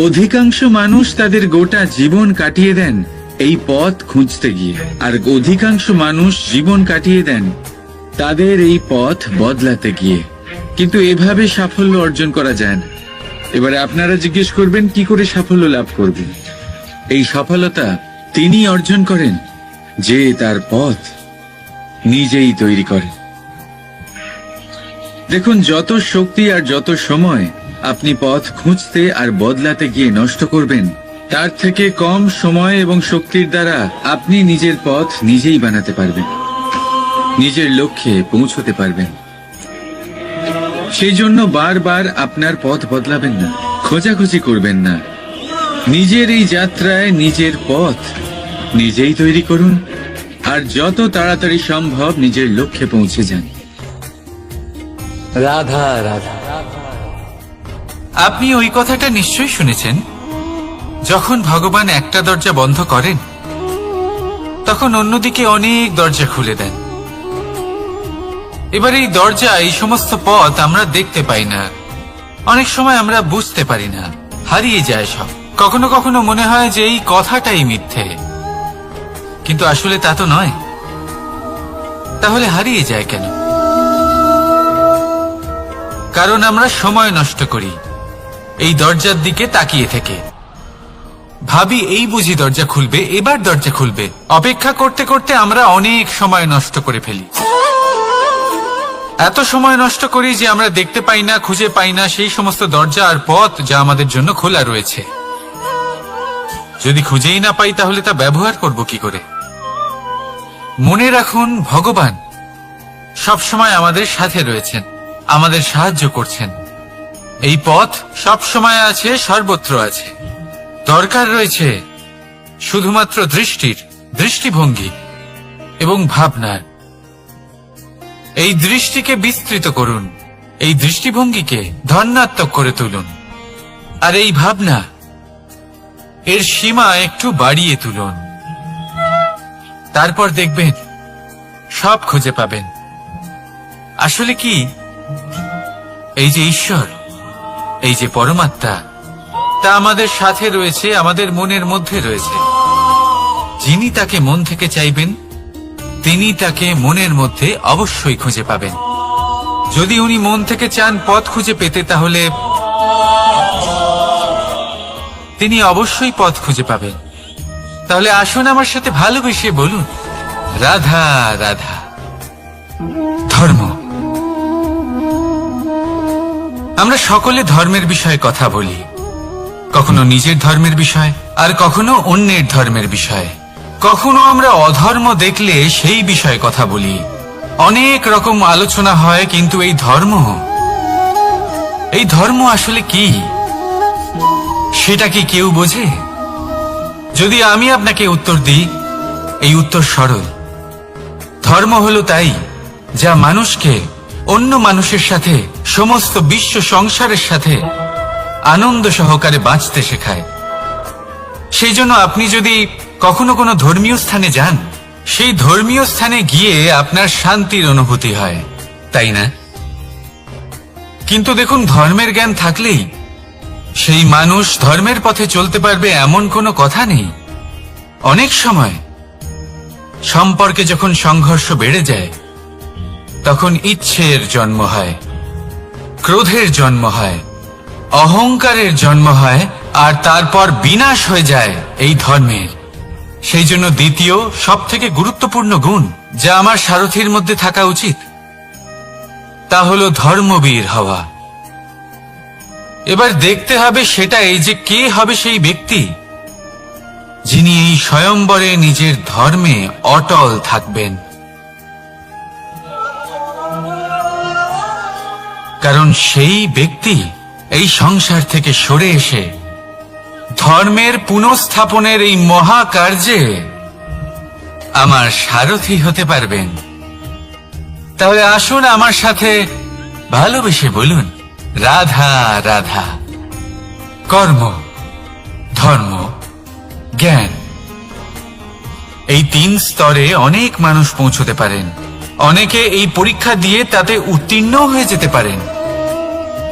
অধিকাংশ মানুষ তাদের গোটা জীবন কাটিয়ে দেন এই পথ খুঁজতে গিয়ে, আর অধিকাংশ মানুষ জীবন কাটিয়ে দেন তাদের এই পথ বদলাতে গিয়ে। কিন্তু এভাবে সাফল্য অর্জন করা যায় না। এবারে আপনারা জিজ্ঞেস করবেন কি করে সাফল্য লাভ করবেন। এই সফলতা তিনি অর্জন করেন যে তার পথ নিজেই তৈরি করেন। দেখুন, যত শক্তি আর যত সময় আপনি পথ খুঁজতে আর বদলাতে গিয়ে নষ্ট করবেন, তার থেকে কম সময় এবং শক্তির দ্বারা আপনি নিজের পথ নিজেই বানাতে পারবেন, নিজের লক্ষ্যে পৌঁছতে পারবেন। সেই জন্য বারবার আপনার পথ বদলাবেন না, খোঁজাখুঁজি করবেন না। নিজের এই যাত্রায় নিজের পথ নিজেই তৈরি করুন, আর যত তাড়াতাড়ি সম্ভব নিজের লক্ষ্যে পৌঁছে যান। রাধা রাধা। আপনি ওই কথাটা নিশ্চয়ই শুনেছেন, যখন ভগবান একটা দরজা বন্ধ করেন তখন অন্যদিকে অনেক দরজা খুলে দেন। এবার এই দরজা, এই সমস্ত পথ আমরা দেখতে পাই না, অনেক সময় আমরা বুঝতে পারি না, হারিয়ে যায় সব। কখনো কখনো মনে হয় যে এই কথাটাই মিথ্যে, কিন্তু আসলে তা তো নয়। তাহলে হারিয়ে যায় কেন? কারণ আমরা সময় নষ্ট করি এই দরজার দিকে তাকিয়ে থেকে। ভাবি এই বুঝি দরজা খুলবে, এবার দরজা খুলবে। অপেক্ষা করতে করতে আমরা অনেক সময় নষ্ট করে ফেলি। এত সময় নষ্ট করি যে আমরা দেখতে পাই না, খুঁজে পাই না সেই সমস্ত দরজা আর পথ যা আমাদের জন্য খোলা রয়েছে। যদি খুঁজেই না পাই তাহলে তা ব্যবহার করব কি করে? মনে রাখুন, ভগবান সবসময় আমাদের সাথে রয়েছেন, আমাদের সাহায্য করছেন। এই পথ সব সময় আছে, সর্বত্র আছে। দরকার রয়েছে শুধুমাত্র দৃষ্টির, দৃষ্টিভঙ্গি এবং ভাবনার। এই দৃষ্টিকে বিস্তৃত করুন, এই দৃষ্টিভঙ্গিকে ধনাত্মক করে তুলুন, আর এই ভাবনা এর সীমা একটু বাড়িয়ে তুলুন। তারপর দেখবেন সব খুঁজে পাবেন। আসলে কি, এই যে ঈশ্বর, এই যে পরমাত্মা, তা আমাদের সাথে রয়েছে, আমাদের মনের মধ্যে রয়েছে। যিনি তাকে মন থেকে চাইবেন তিনি তাকে মনের মধ্যে অবশ্যই খুঁজে পাবেন। যদি উনি মন থেকে চান পথ খুঁজে পেতে, তাহলে তিনি অবশ্যই পথ খুঁজে পাবেন। তাহলে আসুন আমার সাথে ভালোবেসে বলুন, রাধা রাধা। ধর্ম। আমরা সকলে ধর্মের বিষয়ে কথা বলি, কখনো নিজের ধর্মের বিষয়, আর কখনো অন্যের ধর্মের বিষয়। কখনো আমরা অধর্ম দেখলে সেই বিষয়ে কথা বলি। অনেক রকম আলোচনা হয়, কিন্তু এই ধর্ম আসলে কি, সেটা কি কেউ বোঝে? যদি আমি আপনাকে উত্তর দিই, এই উত্তর সরল। ধর্ম হলো তাই যা মানুষকে অন্য মানুষের সাথে, সমস্ত বিশ্ব সংসারের সাথে আনন্দ সহকারে বাঁচতে শেখায়। সেই জন্য আপনি যদি কখনো কোনো ধর্মীয় স্থানে যান, সেই ধর্মীয় স্থানে গিয়ে আপনার শান্তির অনুভূতি হয়, তাই না? কিন্তু দেখুন, ধর্মের জ্ঞান থাকলেই সেই মানুষ ধর্মের পথে চলতে পারবে এমন কোনো কথা নেই। অনেক সময় সম্পর্কে যখন সংঘর্ষ বেড়ে যায়, তখন ইচ্ছের জন্ম হয়, ক্রোধের জন্ম হয়, অহংকারের জন্ম হয়, আর তারপর বিনাশ হয়ে যায় এই ধর্মের। সেই জন্য দ্বিতীয় সব থেকে গুরুত্বপূর্ণ গুণ যা আমার সারথীর মধ্যে থাকা উচিত, তা হলো ধর্মবীর হওয়া। এবার দেখতে হবে সেটা এই যে কে হবে সেই ব্যক্তি যিনি এই স্বয়ম্বরে নিজের ধর্মে অটল থাকবেন। কারণ সেই ব্যক্তি এই সংসার থেকে সরে এসে ধর্মের পুনঃস্থাপনের এই মহাকার্যে আমার সারথি হতে পারবেন। তাহলে আসুন আমার সাথে ভালোবেসে বলুন, রাধা রাধা। কর্ম, ধর্ম, জ্ঞান, এই 3 স্তরে অনেক মানুষ পৌঁছতে পারেন। অনেকে এই পরীক্ষা দিয়ে তাতে উত্তীর্ণ হয়ে যেতে পারেন,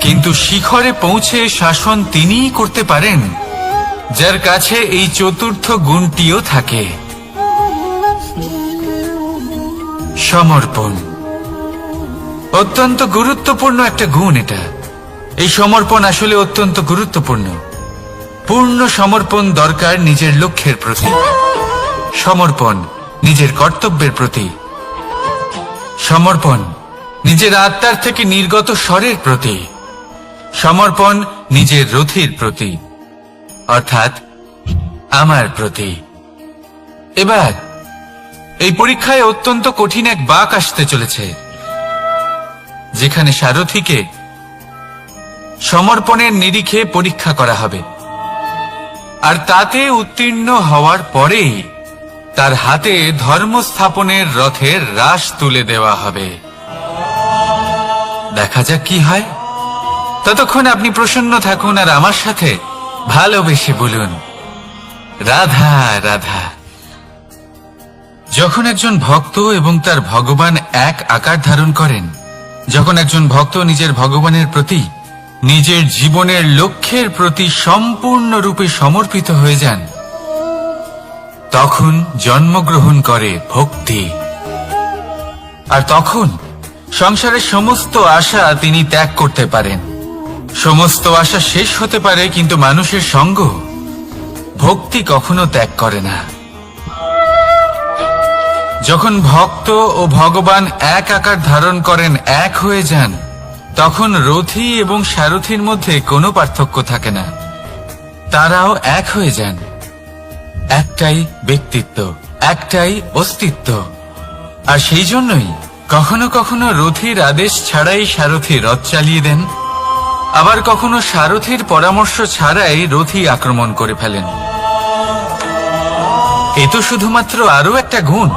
কিন্তু শিখরে পৌঁছে শাসন তিনিই করতে পারেন যার কাছে এই চতুর্থ গুণটিও থাকে, সমর্পণ। অত্যন্ত গুরুত্বপূর্ণ একটা গুণ এটা। এই সমর্পণ আসলে অত্যন্ত গুরুত্বপূর্ণ। পূর্ণ সমর্পণ দরকার নিজের লক্ষ্যের প্রতি, সমর্পণ নিজের কর্তব্যের প্রতি, সমর্পণ নিজের আত্মার থেকে নির্গত স্বরের প্রতি, সমর্পণ নিজের রথীর প্রতি, অর্থাৎ আমার প্রতি। এবার এই পরীক্ষায় অত্যন্ত কঠিন এক বাঁক আসতে চলেছে, যেখানে সারথীকে সমর্পণের নিরিখে পরীক্ষা করা হবে, আর তাতে উত্তীর্ণ হওয়ার পরেই তার হাতে ধর্ম স্থাপনের রথের রাশ তুলে দেওয়া হবে। দেখা যাক কি হয়। ততক্ষণ আপনি প্রসন্ন থাকুন আর আমার সাথে ভালোবেসে বলুন, রাধা রাধা। যখন একজন ভক্ত এবং তার ভগবান এক আকার ধারণ করেন, যখন একজন ভক্ত নিজের ভগবানের প্রতি, নিজের জীবনের লক্ষ্যের প্রতি সম্পূর্ণরূপে সমর্পিত হয়ে যান, তখন জন্মগ্রহণ করে ভক্তি। আর তখন সংসারের সমস্ত আশা তিনি ত্যাগ করতে পারেন। সমস্ত আশা শেষ হতে পারে, কিন্তু মানুষের সঙ্গ ভক্তি কখনো ত্যাগ করে না। যখন ভক্ত ও ভগবান এক আকার ধারণ করেন, এক হয়ে যান, তখন রথী এবং সারথীর মধ্যে কোনো পার্থক্য থাকে না। তারাও এক হয়ে যান। একটাই ব্যক্তিত্ব, একটাই অস্তিত্ব। আর সেই জন্যই কখনো কখনো রথীর আদেশ ছাড়াই সারথী রথ চালিয়ে দেন, আবার কখনো সারথীর পরামর্শ ছাড়াই রথী আক্রমণ করে ফেলেন। এ তো শুধুমাত্র আরো একটা গুণ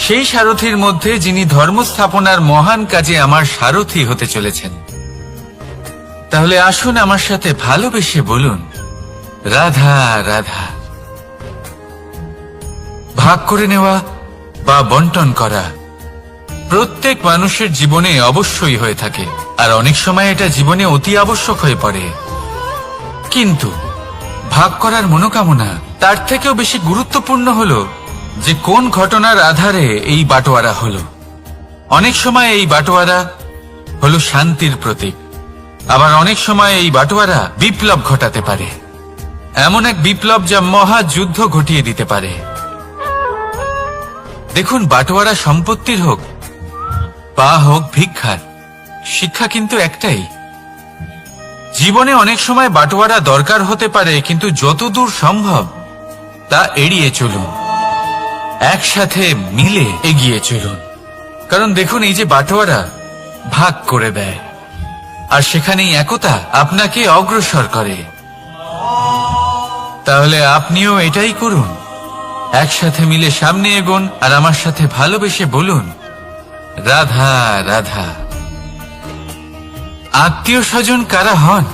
সেই সারথীর মধ্যে, যিনি ধর্ম স্থাপনার মহান কাজে আমার সারথী হতে চলেছেন। তাহলে আসুন আমার সাথে ভালোবেসে বলুন, রাধা রাধা। ভাগ করে নেওয়া বা বন্টন করা প্রত্যেক মানুষের জীবনে অবশ্যই হয়ে থাকে, আর অনেক সময় এটা জীবনে অতি আবশ্যক হয়ে পড়ে। কিন্তু ভাগ করার মনোকামনা তার থেকেও বেশি গুরুত্বপূর্ণ হলো যে কোন ঘটনার আধারে এই বাটোয়ারা হলো। অনেক সময় এই বাটোয়ারা হলো শান্তির প্রতীক, আবার অনেক সময় এই বাটোয়ারা বিপ্লব ঘটাতে পারে, এমন এক বিপ্লব যা মহাযুদ্ধ ঘটিয়ে দিতে পারে। দেখুন, বাটোয়ারা সম্পত্তির হোক বা হোক ভিক্ষার, শিক্ষা কিন্তু একটাই। জীবনে অনেক সময় বাটোয়ারা দরকার হতে পারে, কিন্তু যতদূর সম্ভব তা এড়িয়ে চলুন, একসাথে মিলে এগিয়ে চলুন। কারণ দেখুন, এই যে বাটোয়ারা ভাগ করে দেয়, আর সেখানেই একতা আপনাকে অগ্রসর করে। তাহলে আপনিও এটাই করুন, একসাথে মিলে সামনে এগোন, আর আমার সাথে ভালোবেসে বলুন, রাধা রাধা। আত্মীয় স্বজন কারা হন?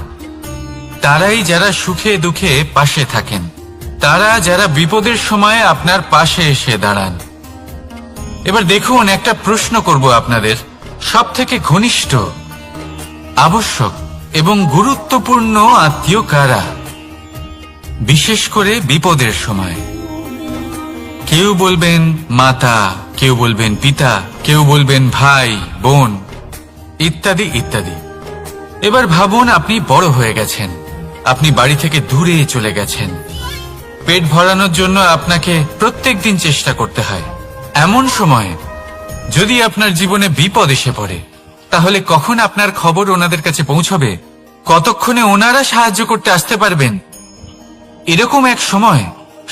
তারাই যারা সুখে দুঃখে পাশে থাকেন, তারা যারা বিপদের সময় আপনার পাশে এসে দাঁড়ান। এবার দেখুন, একটা প্রশ্ন করব আপনাদের, সব থেকে ঘনিষ্ঠ, আবশ্যক এবং গুরুত্বপূর্ণ আত্মীয় কারা, বিশেষ করে বিপদের সময়? কেউ বলবেন মাতা, কেউ বলবেন পিতা, কেউ বলবেন ভাই বোন, ইত্যাদি ইত্যাদি। এবার ভাবুন, আপনি বড় হয়ে গেছেন, আপনি বাড়ি থেকে দূরে চলে গেছেন, পেট ভরানোর জন্য আপনাকে প্রত্যেক দিন চেষ্টা করতে হয়। এমন সময় যদি আপনার জীবনে বিপদ এসে পড়ে, তাহলে কখন আপনার খবর ওনাদের কাছে পৌঁছবে? কতক্ষণে ওনারা সাহায্য করতে আসতে পারবেন? এরকম এক সময়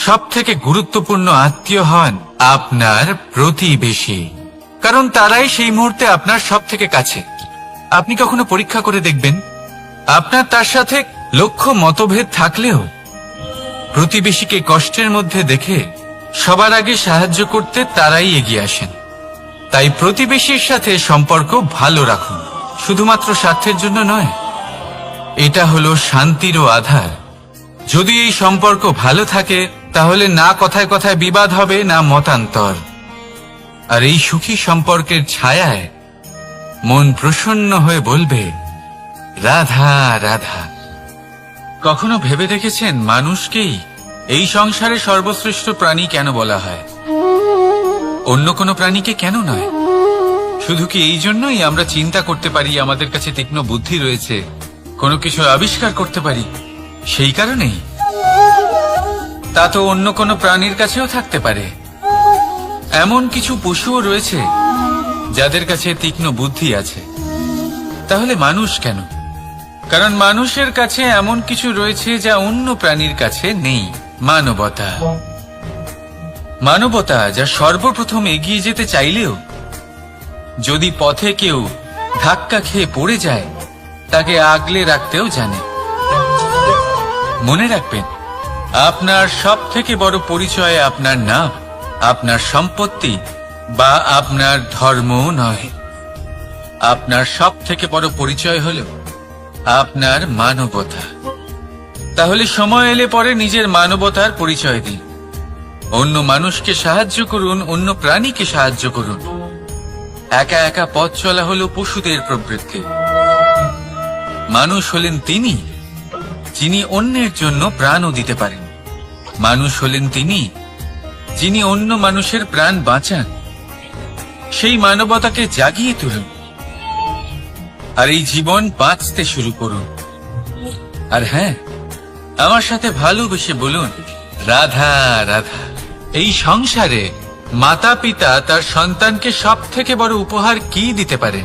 সব থেকে গুরুত্বপূর্ণ আত্মীয় হন আপনার প্রতিবেশী, কারণ তারাই সেই মুহূর্তে আপনার সব থেকে কাছে। আপনি কখনো পরীক্ষা করে দেখবেন, আপনার তার সাথে লক্ষ্য মতভেদ থাকলেও প্রতিবেশীকে কষ্টের মধ্যে দেখে সবার আগে সাহায্য করতে তারাই এগিয়ে আসেন। তাই প্রতিবেশীর সাথে সম্পর্ক ভালো রাখুন, শুধুমাত্র স্বার্থের জন্য নয়। এটা হলো শান্তিরও আধার। যদি এই সম্পর্ক ভালো থাকে, তাহলে না কথায় কথায় বিবাদ হবে, না মতান্তর। আর এই সুখী সম্পর্কের ছায়ায় মন প্রসন্ন হয়ে বলবে, রাধা রাধা। কখনো ভেবে দেখেছেন মানুষকেই এই সংসারে সর্বশ্রেষ্ঠ প্রাণী কেন বলা হয়? অন্য কোনো প্রাণীকে কেন নয়? শুধু কি এই জন্যই আমরা চিন্তা করতে পারি, আমাদের কাছে তীক্ষ্ণ বুদ্ধি রয়েছে, কোনো কিছু আবিষ্কার করতে পারি, সেই কারণেই? তা তো অন্য কোনো প্রাণীর কাছেও থাকতে পারে। এমন কিছু পশুও রয়েছে যাদের কাছে তীক্ষ্ণ বুদ্ধি আছে। তাহলে মানুষ কেন? কারণ মানুষের কাছে এমন কিছু রয়েছে যা অন্য প্রাণীর কাছে নেই। মানবতা। মানবতা, যা সর্বপ্রথম এগিয়ে যেতে চাইলেও যদি পথে কেউ ধাক্কা খেয়ে পড়ে যায়, তাকে আগলে রাখতেও জানে। মনে রাখবেন, আপনার সবথেকে বড় পরিচয় আপনার নাম, আপনার সম্পত্তি বা আপনার ধর্মও নয়। আপনার সবথেকে বড় পরিচয় হল আপনার মানবতা। তাহলে সময় এলে পরে নিজের মানবতার পরিচয় দিন। অন্য মানুষকে সাহায্য করুন, অন্য প্রাণীকে সাহায্য করুন। একা একা পথ চলা হলো পশুদের প্রবৃত্তি। মানুষ হলেন তিনি যিনি অন্যের জন্য প্রাণও দিতে পারেন। মানুষ হলেন তিনি যিনি অন্য মানুষের প্রাণ বাঁচান। সেই মানবতাকে জাগিয়ে তুলুন আর এই জীবন বাঁচতে শুরু করুন। আর হ্যাঁ, আমার সাথে ভালোবেসে বলুন, রাধা রাধা। এই সংসারে মাতা পিতা তার সন্তানকে সব থেকে বড় উপহার কি দিতে পারে?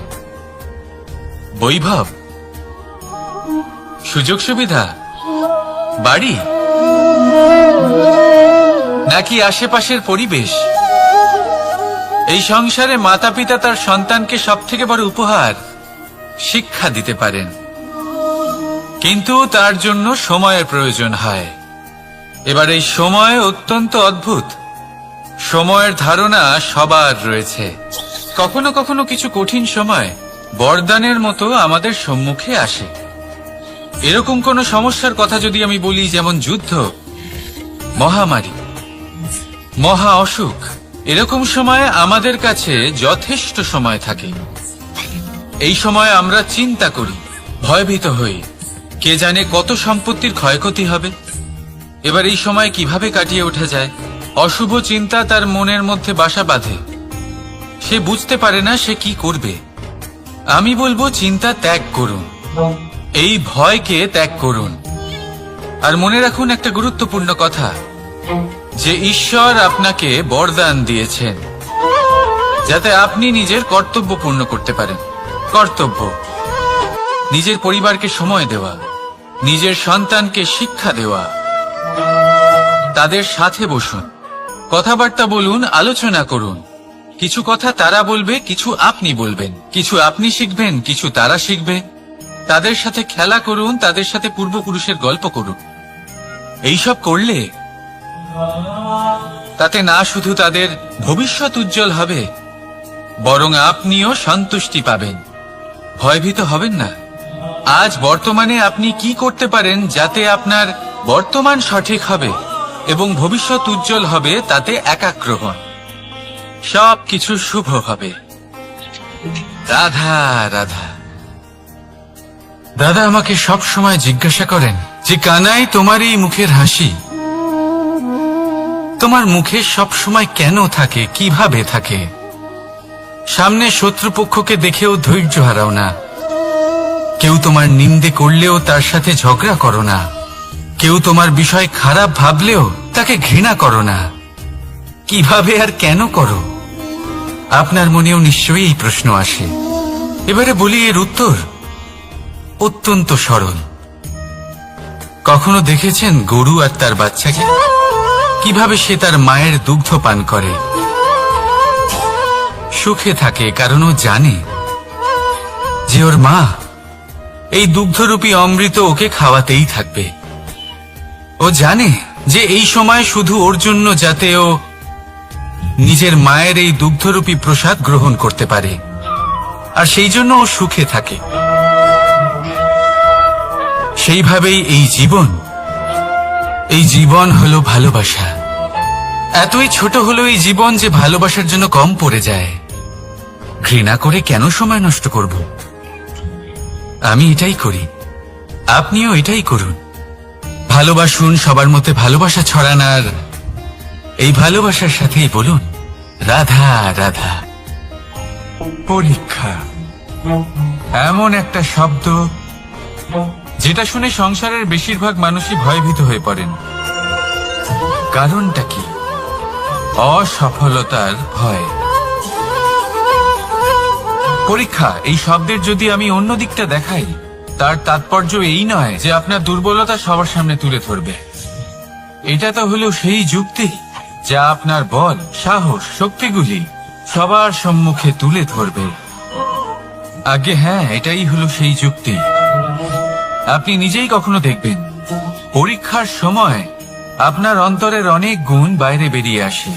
বৈভব, সুযোগ সুবিধা, বাড়ি, নাকি আশেপাশের পরিবেশ? এই সংসারে মাতা পিতা তার সন্তানকে সব থেকে বড় উপহার শিক্ষা দিতে পারেন, কিন্তু তার জন্য সময়ের প্রয়োজন হয়। এবার এই সময় অত্যন্ত অদ্ভুত। সময়ের ধারণা সবার রয়েছে। কখনো কখনো কিছু কঠিন সময় বরদানের মতো আমাদের সম্মুখে আসে। এরকম কোন সমস্যার কথা যদি আমি বলি, যেমন যুদ্ধ, মহামারী, মহা অসুখ, এরকম সময় আমাদের কাছে যথেষ্ট সময় থাকে। এই সময় আমরা চিন্তা করি, ভয়ভীত হই, কে জানে কত সম্পত্তির ক্ষয়ক্ষতি হবে। এবার এই সময় কিভাবে কাটিয়ে ওঠা যায়? অশুভ চিন্তা তার মনের মধ্যে বাসা বাঁধে। সে বুঝতে পারে না সে কি করবে। আমি বলবো, চিন্তা ত্যাগ করুন, এই ভয়কে ত্যাগ করুন। আর মনে রাখুন একটা গুরুত্বপূর্ণ কথা, যে ঈশ্বর আপনাকে বরদান দিয়েছেন যাতে আপনি নিজের কর্তব্য পূর্ণ করতে পারেন। কর্তব্য, নিজের পরিবারকে সময় দেওয়া, নিজের সন্তানকে শিক্ষা দেওয়া। তাদের সাথে বসুন, কথাবার্তা বলুন, আলোচনা করুন। কিছু কথা তারা বলবে, কিছু আপনি বলবেন, কিছু আপনি শিখবেন, কিছু তারা শিখবে। তাদের সাথে খেলা করুন, তাদের সাথে পূর্বপুরুষের গল্প করুন। এইসব করলে তাতে না শুধু তাদের ভবিষ্যৎ উজ্জ্বল হবে, বরং আপনিও সন্তুষ্টি পাবেন। ভয়ভীত হবেন না। আজ বর্তমানে আপনি কি করতে পারেন যাতে আপনার বর্তমান সঠিক হবে এবং ভবিষ্যৎ উজ্জ্বল হবে, তাতে একাগ্র হন। সবকিছু শুভ হবে। রাধা রাধা। দাদা আমাকে সব সময় জিজ্ঞাসা করেন যে, কানাই, তোমার এই মুখের হাসি, তোমার মুখে সব সময় কেন থাকে, কিভাবে থাকে? সামনে শত্রুপক্ষকে দেখেও ধৈর্য হারাও না। কেউ তোমার নিন্দে করলেও তার সাথে ঝগড়া করো না। কেউ তোমার বিষয় খারাপ ভাবলেও তাকে ঘৃণা করো না। কিভাবে আর কেন করো? আপনার মনেও নিশ্চয়ই এই প্রশ্ন আসে। এবারে বলি, এর উত্তর অত্যন্ত সরল। কখনো দেখেছেন গরু আর তার বাচ্চাকে? কিভাবে সে তার মায়ের দুগ্ধ পান করে? সুখে থাকে, কারণ ও জানে যে ওর মা এই দুগ্ধরূপী অমৃত ওকে খাওয়াতেই থাকবে। ও জানে যে এই সময় শুধু ওর জন্য, যাতে ও নিজের মায়ের এই দুগ্ধরূপী প্রসাদ গ্রহণ করতে পারে, আর সেই জন্য ও সুখে থাকে। সেইভাবেই এই জীবন হলো ভালোবাসা। এতই ছোট হলো এই জীবন যে ভালোবাসার জন্য কম পড়ে যায়। ঘৃণা করে কেন সময় নষ্ট করব? আমি এটাই করি, আপনিও এটাই করুন। ভালোবাসুন, সবার মধ্যে ভালোবাসা ছড়ান, আর এই ভালোবাসার সাথেই বলুন রাধা রাধা। পরীক্ষা এমন একটা শব্দ যেটা শুনে সংসারের বেশিরভাগ মানুষই ভয়ভীত হয়ে পড়েন। কারণটা কি? অসফলতার ভয়। পরীক্ষা এই শব্দের যদি আমি অন্য দিকটা দেখাই, তার তাৎপর্য এই নয় যে আপনার দুর্বলতা সবার সামনে তুলে ধরবে। এটা তো হলো সেই যুক্তি যা আপনার বল, সাহস, শক্তিগুলি সবার সম্মুখে তুলে ধরবে। আগে হ্যাঁ, এটাই হলো সেই যুক্তি। আপনি নিজেই কখনো দেখবেন পরীক্ষার সময় আপনার অন্তরের অনেক গুণ বাইরে বেরিয়ে আসে।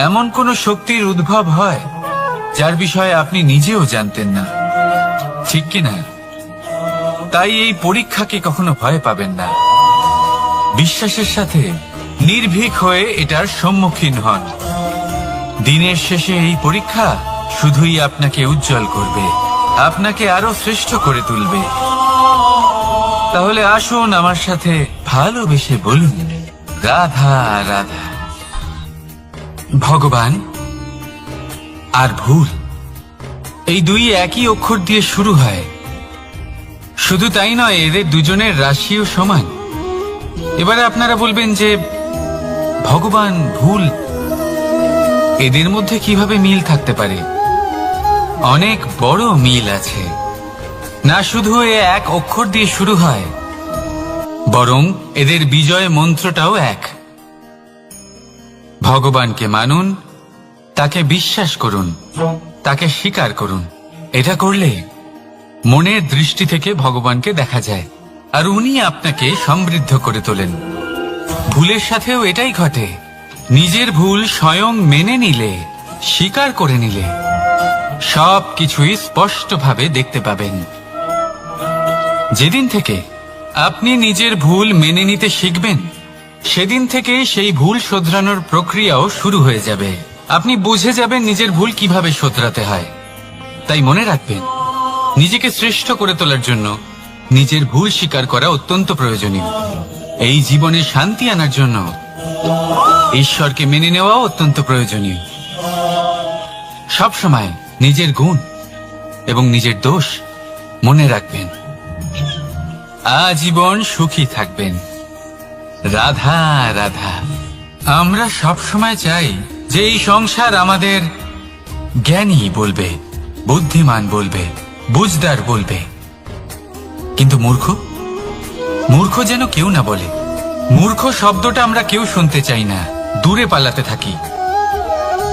এমন কোন শক্তির উদ্ভব হয় যার বিষয়ে আপনি নিজেও জানতেন না, ঠিক কিনা? তাই এই পরীক্ষাকে কখনো ভয় পাবেন না। বিশ্বাসের সাথে নির্ভীক হয়ে এটার সম্মুখীন হন। দিনের শেষে এই পরীক্ষা শুধুই আপনাকে উজ্জ্বল করবে, আপনাকে আরো শ্রেষ্ঠ করে তুলবে। তাহলে আসুন আমার সাথে ভালোবেসে বলুন রাধা রাধা। ভগবান আর ভুল, এই দুই একই অক্ষর দিয়ে শুরু হয়। শুধু তাই নয়, এদের দুজনের রাশিও সমান। এবারে আপনারা বলবেন যে ভগবান, ভুল, এদের মধ্যে কিভাবে মিল থাকতে পারে? অনেক বড় মিল আছে। না শুধু এ এক অক্ষর দিয়ে শুরু হয়, বরং এদের বিজয় মন্ত্রটাও এক। ভগবানকে মানুন, তাকে বিশ্বাস করুন, তাকে স্বীকার করুন। এটা করলে মনের দৃষ্টি থেকে ভগবানকে দেখা যায়, আর উনি আপনাকে সমৃদ্ধ করে তোলেন। ভুলের সাথেও এটাই ঘটে। নিজের ভুল স্বয়ং মেনে নিলে, স্বীকার করে নিলে সব কিছুই স্পষ্টভাবে দেখতে পাবেন। যেদিন থেকে আপনি নিজের ভুল মেনে নিতে শিখবেন, সেদিন থেকে সেই ভুল শোধরানোর প্রক্রিয়াও শুরু হয়ে যাবে। আপনি বুঝে যাবেন নিজের ভুল কিভাবে শোধরাতে হয়। তাই মনে রাখবেন, নিজেকে শ্রেষ্ঠ করে তোলার জন্য নিজের ভুল স্বীকার করা অত্যন্ত প্রয়োজনীয়। এই জীবনে শান্তি আনার জন্য ঈশ্বরকে মেনে নেওয়াও অত্যন্ত প্রয়োজনীয়। সবসময় নিজের গুণ এবং নিজের দোষ মনে রাখবেন। আজীবন সুখী থাকবেন। রাধা রাধা। আমরা সবসময় চাই যে এই সংসার আমাদের জ্ঞানী বলবে, বুদ্ধিমান বলবে, বুঝদার বলবে, কিন্তু মূর্খ, মূর্খ যেন কেউ না বলে। মূর্খ শব্দটা আমরা কেউ শুনতে চাই না, দূরে পালাতে থাকি।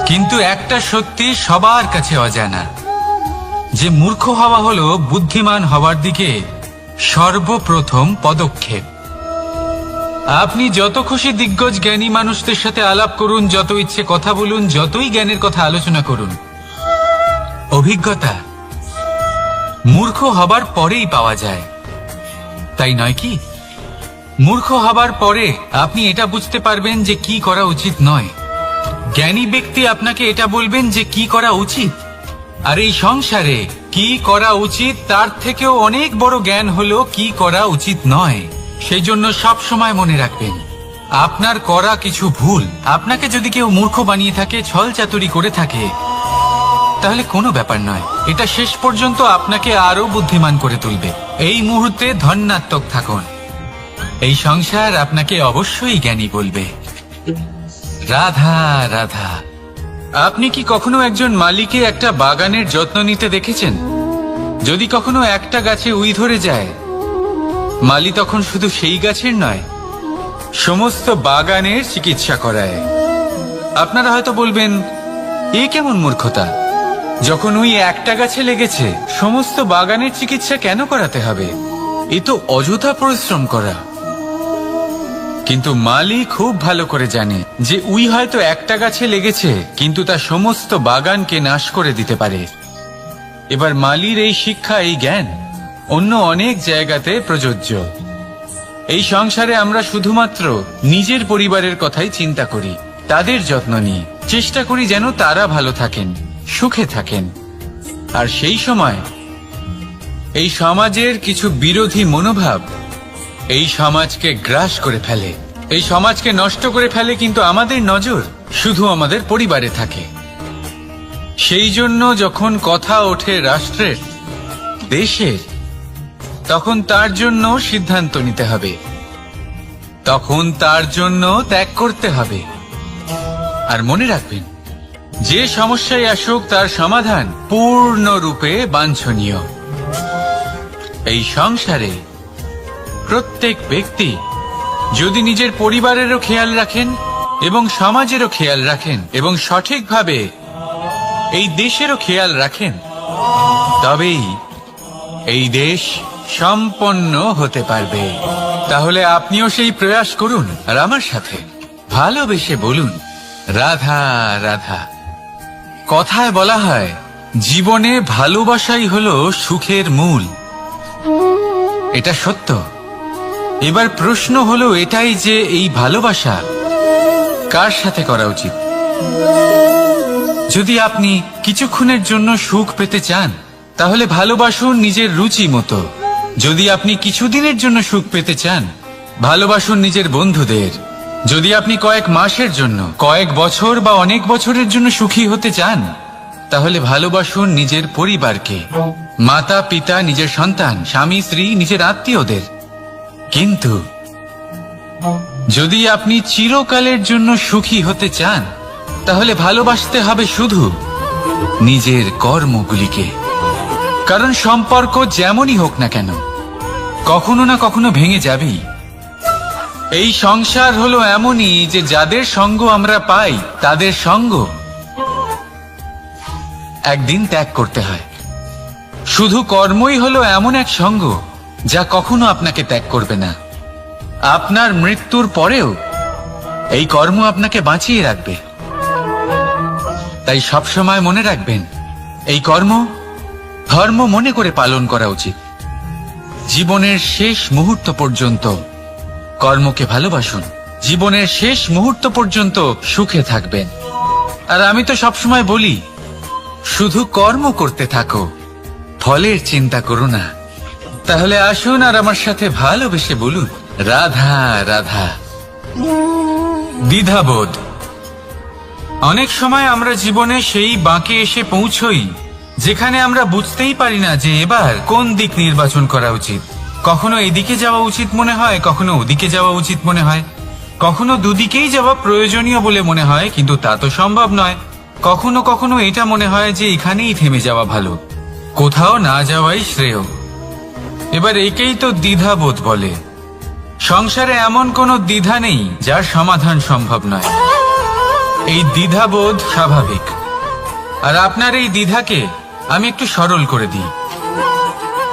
কিন্তু একটা সত্যি সবার কাছে অজানা, যে মূর্খ হওয়া হলো বুদ্ধিমান হওয়ার দিকে সর্বপ্রথম পদক্ষেপ। আপনি যত খুশি দিগ্গজ জ্ঞানী মানুষদের সাথে আলাপ করুন, যত ইচ্ছে কথা বলুন, যতই জ্ঞানের কথা আলোচনা করুন, অভিজ্ঞতা মূর্খ হবার পরেই পাওয়া যায়, তাই নয় কি? মূর্খ হবার পরে আপনি এটা বুঝতে পারবেন যে কি করা উচিত নয়। জ্ঞানী ব্যক্তি আপনাকে এটা বলবেন যে কি করা উচিত। আর এই সংসারে কি করা উচিত তার থেকেও অনেক বড় জ্ঞান হলো কি করা উচিত নয়। সেই জন্য সব সময় মনে রাখবেন, আপনার করা কিছু ভুল আপনাকে যদি কেউ মূর্খ বানিয়ে থাকে, ছল চাতুরি করে থাকে, তাহলে কোনো ব্যাপার নয়। এটা শেষ পর্যন্ত আপনাকে আরো বুদ্ধিমান করে তুলবে। এই মুহূর্তে ধন্যাত্মক থাকুন। এই সংসার আপনাকে অবশ্যই জ্ঞানী বলবে। রাধা রাধা। আপনি কি কখনো একজন মালিকে একটা বাগানের যত্ন নিতে দেখেছেন? যদি কখনো একটা গাছে উই ধরে যায়, মালি তখন শুধু সেই গাছের নয়, সমস্ত বাগানের চিকিৎসা করায়। আপনারা হয়তো বলবেন, এ কেমন মূর্খতা? যখন উই একটা গাছে লেগেছে, সমস্ত বাগানের চিকিৎসা কেন করাতে হবে? এ তো অযথা পরিশ্রম করা। কিন্তু মালি খুব ভালো করে জানে যে উই হয়তো একটা গাছে লেগেছে, কিন্তু তা সমস্ত বাগানকে নাশ করে দিতে পারে। এবার মালির এই শিক্ষা, এই জ্ঞান অন্য অনেক জায়গাতে প্রযোজ্য। এই সংসারে আমরা শুধুমাত্র নিজের পরিবারের কথাই চিন্তা করি, তাদের যত্ন নিই, চেষ্টা করি যেন তারা ভালো থাকেন, সুখে থাকেন। আর সেই সময় এই সমাজের কিছু বিরোধী মনোভাব এই সমাজকে গ্রাস করে ফেলে, এই সমাজকে নষ্ট করে ফেলে, কিন্তু আমাদের নজর শুধু আমাদের পরিবারে থাকে। সেই জন্য যখন কথা ওঠে রাষ্ট্রের, দেশের, তখন তার জন্য সিদ্ধান্ত নিতে হবে, তখন তার জন্য ত্যাগ করতে হবে। আর মনে রাখবেন, যে সমস্যায় আসুক তার সমাধান পূর্ণরূপে বাঞ্ছনীয়। এই সংসারে প্রত্যেক ব্যক্তি যদি নিজের পরিবারেরও খেয়াল রাখেন এবং সমাজেরও খেয়াল রাখেন এবং সঠিকভাবে এই দেশেরও খেয়াল রাখেন, তবেই এই দেশ সম্পন্ন হতে পারবে। তাহলে আপনিও সেই প্রয়াস করুন আর আমার সাথে ভালোবেসে বলুন, রাধা রাধা। কথায় বলা হয়, জীবনে ভালোবাসাই হলো সুখের মূল। এটা সত্য। এবার প্রশ্ন হলো এটাই যে এই ভালোবাসা কার সাথে করা উচিত। যদি আপনি কিছুক্ষণের জন্য সুখ পেতে চান, তাহলে ভালোবাসুন নিজের রুচি মতো। যদি আপনি কিছুদিনের জন্য সুখ পেতে চান, ভালোবাসুন নিজের বন্ধুদের। যদি আপনি কয়েক মাসের জন্য, কয়েক বছর বা অনেক বছরের জন্য সুখী হতে চান, তাহলে ভালোবাসুন নিজের পরিবারকে, মাতা পিতা, নিজের সন্তান, স্বামী স্ত্রী, নিজের আত্মীয়দের। কিন্তু যদি আপনি চিরকালের জন্য সুখী হতে চান, তাহলে ভালোবাসতে হবে শুধু নিজের কর্মগুলিকে। কারণ সম্পর্ক যেমনই হোক না কেন, কখনো না কখনো ভেঙে যাবেই। এই সংসার হলো এমনই যে যাদের সঙ্গ আমরা পাই, তাদের সঙ্গ একদিন ত্যাগ করতে হয়। শুধু কর্মই হলো এমন এক সঙ্গ যা কখনো আপনাকে ত্যাগ করবে না। আপনার মৃত্যুর পরেও এই কর্ম আপনাকে বাঁচিয়ে রাখবে। তাই সবসময় মনে রাখবেন, এই কর্ম ধর্ম মনে করে পালন করা উচিত। জীবনের শেষ মুহূর্ত পর্যন্ত কর্মকে ভালোবাসুন, জীবনের শেষ মুহূর্ত পর্যন্ত সুখে থাকবেন। আর আমি তো সবসময় বলি, শুধু কর্ম করতে থাকো, ফলের চিন্তা করো না। তাহলে আসুন আর আমার সাথে ভালোবেসে বলুন, রাধা রাধা। দ্বিধাবোধ। অনেক সময় আমরা জীবনে সেই বাঁকে এসে পৌঁছই যেখানে আমরা বুঝতেই পারি না যে এবার কোন দিক নির্বাচন করা উচিত। কখনো এদিকে যাওয়া উচিত মনে হয়, কখনো ওদিকে যাওয়া উচিত মনে হয়, কখনো দুদিকেই যাওয়া প্রয়োজনীয় বলে মনে হয়, কিন্তু তা তো সম্ভব নয়। কখনো কখনো এটা মনে হয় যে এখানেই থেমে যাওয়া ভালো, কোথাও না যাওয়াই শ্রেয়। এবার একেই তো দ্বিধাবোধ বলে। সংসারে এমন কোনো দ্বিধা নেই যার সমাধান সম্ভব নয়। এই দ্বিধাবোধ স্বাভাবিক। আর আপনার এই দ্বিধাকে আমি একটু সরল করে দিই।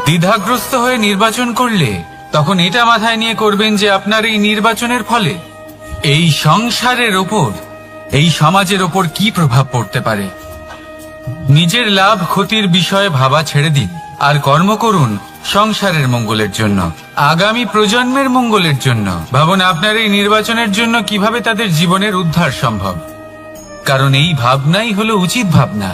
দ্বিধাগ্রস্ত হয়ে নির্বাচন করলে তখন এটা মাথায় নিয়ে করবেন যে আপনার এই নির্বাচনের ফলে এই সংসারের ওপর, এই সমাজের ওপর কি প্রভাব পড়তে পারে। নিজের লাভ ক্ষতির বিষয়ে ভাবা ছেড়ে দিন আর কর্ম করুন সংসারের মঙ্গলের জন্য, আগামী প্রজন্মের মঙ্গলের জন্য। ভাবুন আপনার এই নির্বাচনের জন্য কিভাবে তাদের জীবনের উদ্ধার সম্ভব। কারণ এই ভাবনাই হলো উচিত ভাবনা।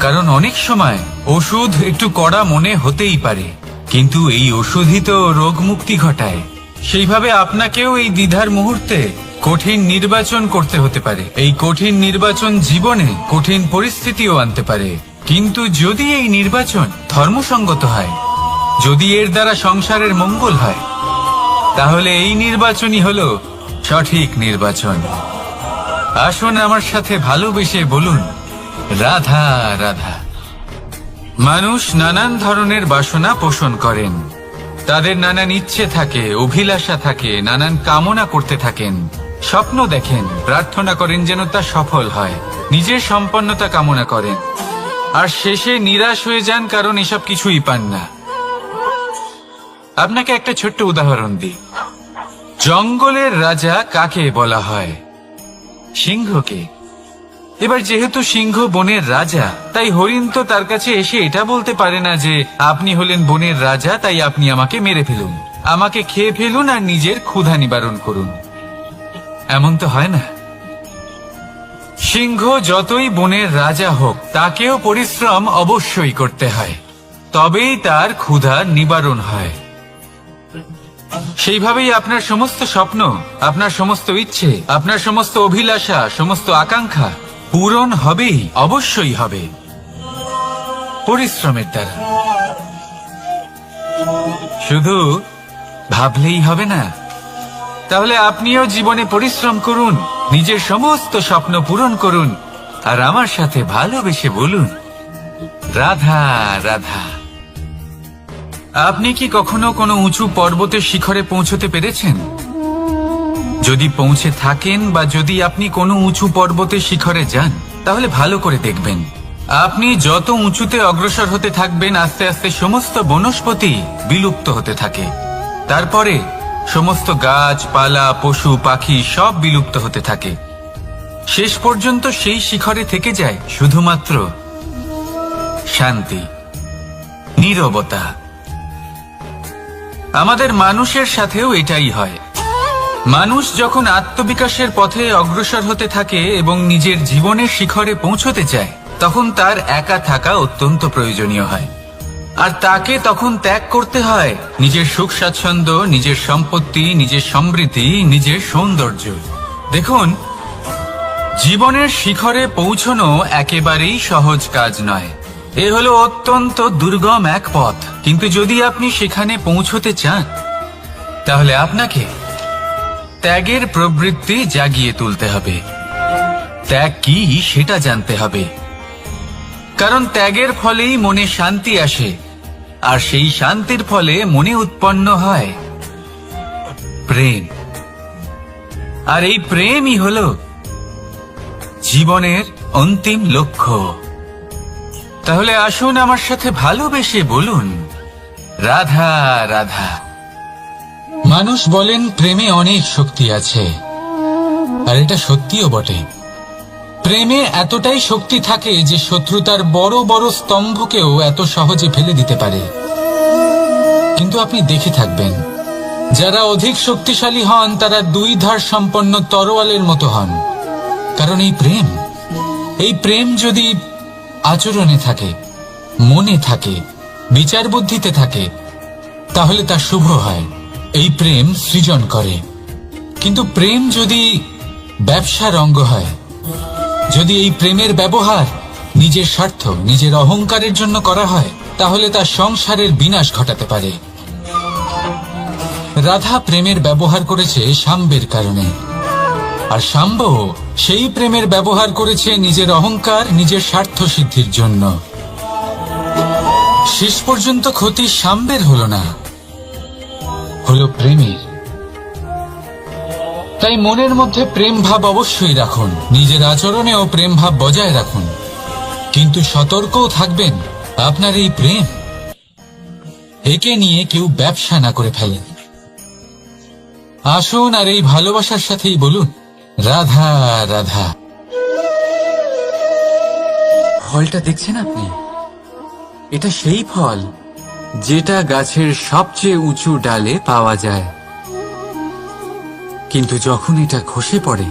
কারণ অনেক সময় ওষুধ একটু কড়া মনে হতেই পারে, কিন্তু এই ওষুধই তো রোগ মুক্তি ঘটায়। সেইভাবে আপনাকেও এই দ্বিধার মুহূর্তে কঠিন নির্বাচন করতে হতে পারে। এই কঠিন নির্বাচন জীবনে কঠিন পরিস্থিতিও আনতে পারে, কিন্তু যদি এই নির্বাচন ধর্মসঙ্গত হয়, যদি এর দ্বারা সংসারের মঙ্গল হয়, তাহলে এই নির্বাচনই হলো সঠিক নির্বাচন। আসুন আমার সাথে ভালোবেসে বলুন, রাধা রাধা। মানুষ নানান ধরনের বাসনা পোষণ করেন, তাদের নানান ইচ্ছে থাকে, অভিলাষা থাকে, নানান কামনা করতে থাকেন, স্বপ্ন দেখেন, প্রার্থনা করেন যেন তা সফল হয়, নিজের সম্পন্নতা কামনা করেন, আর শেষে নিরাশ হয়ে যান কারণ এসব কিছুই পান না। আপনাকে একটা ছোট্ট উদাহরণ দিই। জঙ্গলের রাজা কাকে বলা হয়? সিংহকে। এবার যেহেতু সিংহ বনের রাজা, তাই হরিণ তো তার কাছে এসে এটা বলতে পারে না যে আপনি হলেন বনের রাজা, তাই আপনি আমাকে মেরে ফেলুন, আমাকে খেয়ে ফেলুন আর নিজের ক্ষুধা নিবারণ করুন। এমন তো হয় না। সিংহ যতই বনের রাজা হোক, তাকেও পরিশ্রম অবশ্যই করতে হয়, তবেই তার ক্ষুধা নিবারণ হয়। সেইভাবেই আপনার সমস্ত স্বপ্ন, আপনার সমস্ত ইচ্ছে, আপনার সমস্ত অভিলাষা, সমস্ত আকাঙ্ক্ষা পূরণ হবেই, অবশ্যই হবে, পরিশ্রমের দ্বারা। শুধু ভাবলেই হবে না। তাহলে আপনিও জীবনে পরিশ্রম করুন, নিজের সমস্ত স্বপ্ন পূরণ করুন, আর আমার সাথে ভালোবেসে বলুন, রাধা রাধা। আপনি কি কখনো কোনো উঁচু পর্বতের শিখরে পৌঁছতে পেরেছেন? যদি পৌঁছে থাকেন বা যদি আপনি কোনো উঁচু পর্বতের শিখরে যান, তাহলে ভালো করে দেখবেন, আপনি যত উঁচুতে অগ্রসর হতে থাকবেন, আস্তে আস্তে সমস্ত বনস্পতি বিলুপ্ত হতে থাকে। তারপরে সমস্ত গাছপালা, পশু পাখি সব বিলুপ্ত হতে থাকে। শেষ পর্যন্ত সেই শিখরে থেকে যায় শুধুমাত্র শান্তি, নীরবতা। আমাদের মানুষের সাথেও এটাই হয়। মানুষ যখন আত্মবিকাশের পথে অগ্রসর হতে থাকে এবং নিজের জীবনের শিখরে পৌঁছতে চায়, তখন তার একা থাকা অত্যন্ত প্রয়োজনীয় হয়। আর তাকে তখন ত্যাগ করতে হয় নিজের সুখ স্বাচ্ছন্দ্য, নিজের সম্পত্তি, নিজের সমৃদ্ধি, নিজের সৌন্দর্য। দেখুন, জীবনের শিখরে পৌঁছনো একেবারেই সহজ কাজ নয়। এ হলো অত্যন্ত দুর্গম এক পথ। কিন্তু যদি আপনি সেখানে পৌঁছতে চান, তাহলে আপনাকে ত্যাগের প্রবৃত্তি জাগিয়ে তুলতে হবে। ত্যাগ কি সেটা জানতে হবে, কারণ ত্যাগের ফলেই মনে শান্তি আসে, আর সেই শান্তির ফলে মনে উৎপন্ন হয় প্রেম। আর এই প্রেমই হলো জীবনের অন্তিম লক্ষ্য। তাহলে আসুন আমার সাথে ভালোবেসে বলুন, রাধা রাধা। মানুষ বলেন প্রেমে অনেক শক্তি আছে, আর এটা সত্যিও বটে। প্রেমে এতটাই শক্তি থাকে যে শত্রুতার বড় বড় স্তম্ভকেও এত সহজে ফেলে দিতে পারে। কিন্তু আপনি দেখে থাকবেন, যারা অধিক শক্তিশালী হন তারা দুই ধার সম্পন্ন তরোয়ালের মতো হন। কারণ এই প্রেম যদি আচরণে থাকে, মনে থাকে, বিচার বুদ্ধিতে থাকে, তাহলে তা শুভ হয়। এই প্রেম সৃজন করে। কিন্তু প্রেম যদি ব্যবসার অঙ্গ হয়, যদি এই প্রেমের ব্যবহার নিজের স্বার্থ, নিজের অহংকারের জন্য করা হয়, তাহলে তা সংসারের বিনাশ ঘটাতে পারে। রাধা প্রেমের ব্যবহার করেছে শাম্বের কারণে, আর শাম্ব সেই প্রেমের ব্যবহার করেছে নিজের অহংকার, নিজের স্বার্থ সিদ্ধির জন্য। শেষ পর্যন্ত ক্ষতি শাম্বের হলো না, হলো প্রেমের। তাই মনের মধ্যে প্রেম ভাব অবশ্যই রাখুন, নিজের আচরণেও প্রেম ভাব বজায় রাখুন, কিন্তু সতর্কও থাকবেন আপনার এই প্রেম একে নিয়ে কেউ ব্যবসা না করে ফেলেন। আসুন আর এই ভালোবাসার সাথেই বলুন, রাধা রাধা। ফলটা দেখছেন আপনি? এটা সেই ফল যেটা গাছের সবচেয়ে উঁচু ডালে পাওয়া যায়, কিন্তু যখন এটা খসে পড়ে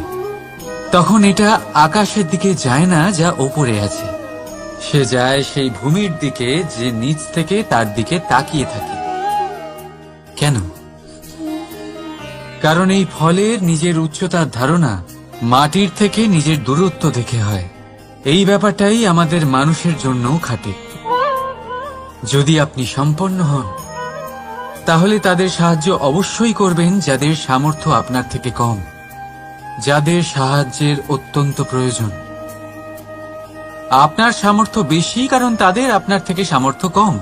তখন এটা আকাশের দিকে যায় না যা ওপরে আছে, সে যায় সেই ভূমির দিকে যে নিচ থেকে তার দিকে তাকিয়ে থাকে। কেন? কারণ এই ফলের নিজের উচ্চতার ধারণা মাটির থেকে নিজের দূরত্ব দেখে হয়। এই ব্যাপারটাই আমাদের মানুষের জন্যও খাটে। যদি আপনি সম্পন্ন হন, তাহলে তাদের সাহায্য অবশ্যই করবেন যাদের সামর্থ্য আপনার থেকে কম, যাদের সাহায্যের অত্যন্ত প্রয়োজন। আপনার সামর্থ্য বেশি কারণ তাদের আপনার থেকে সামর্থ্য কম।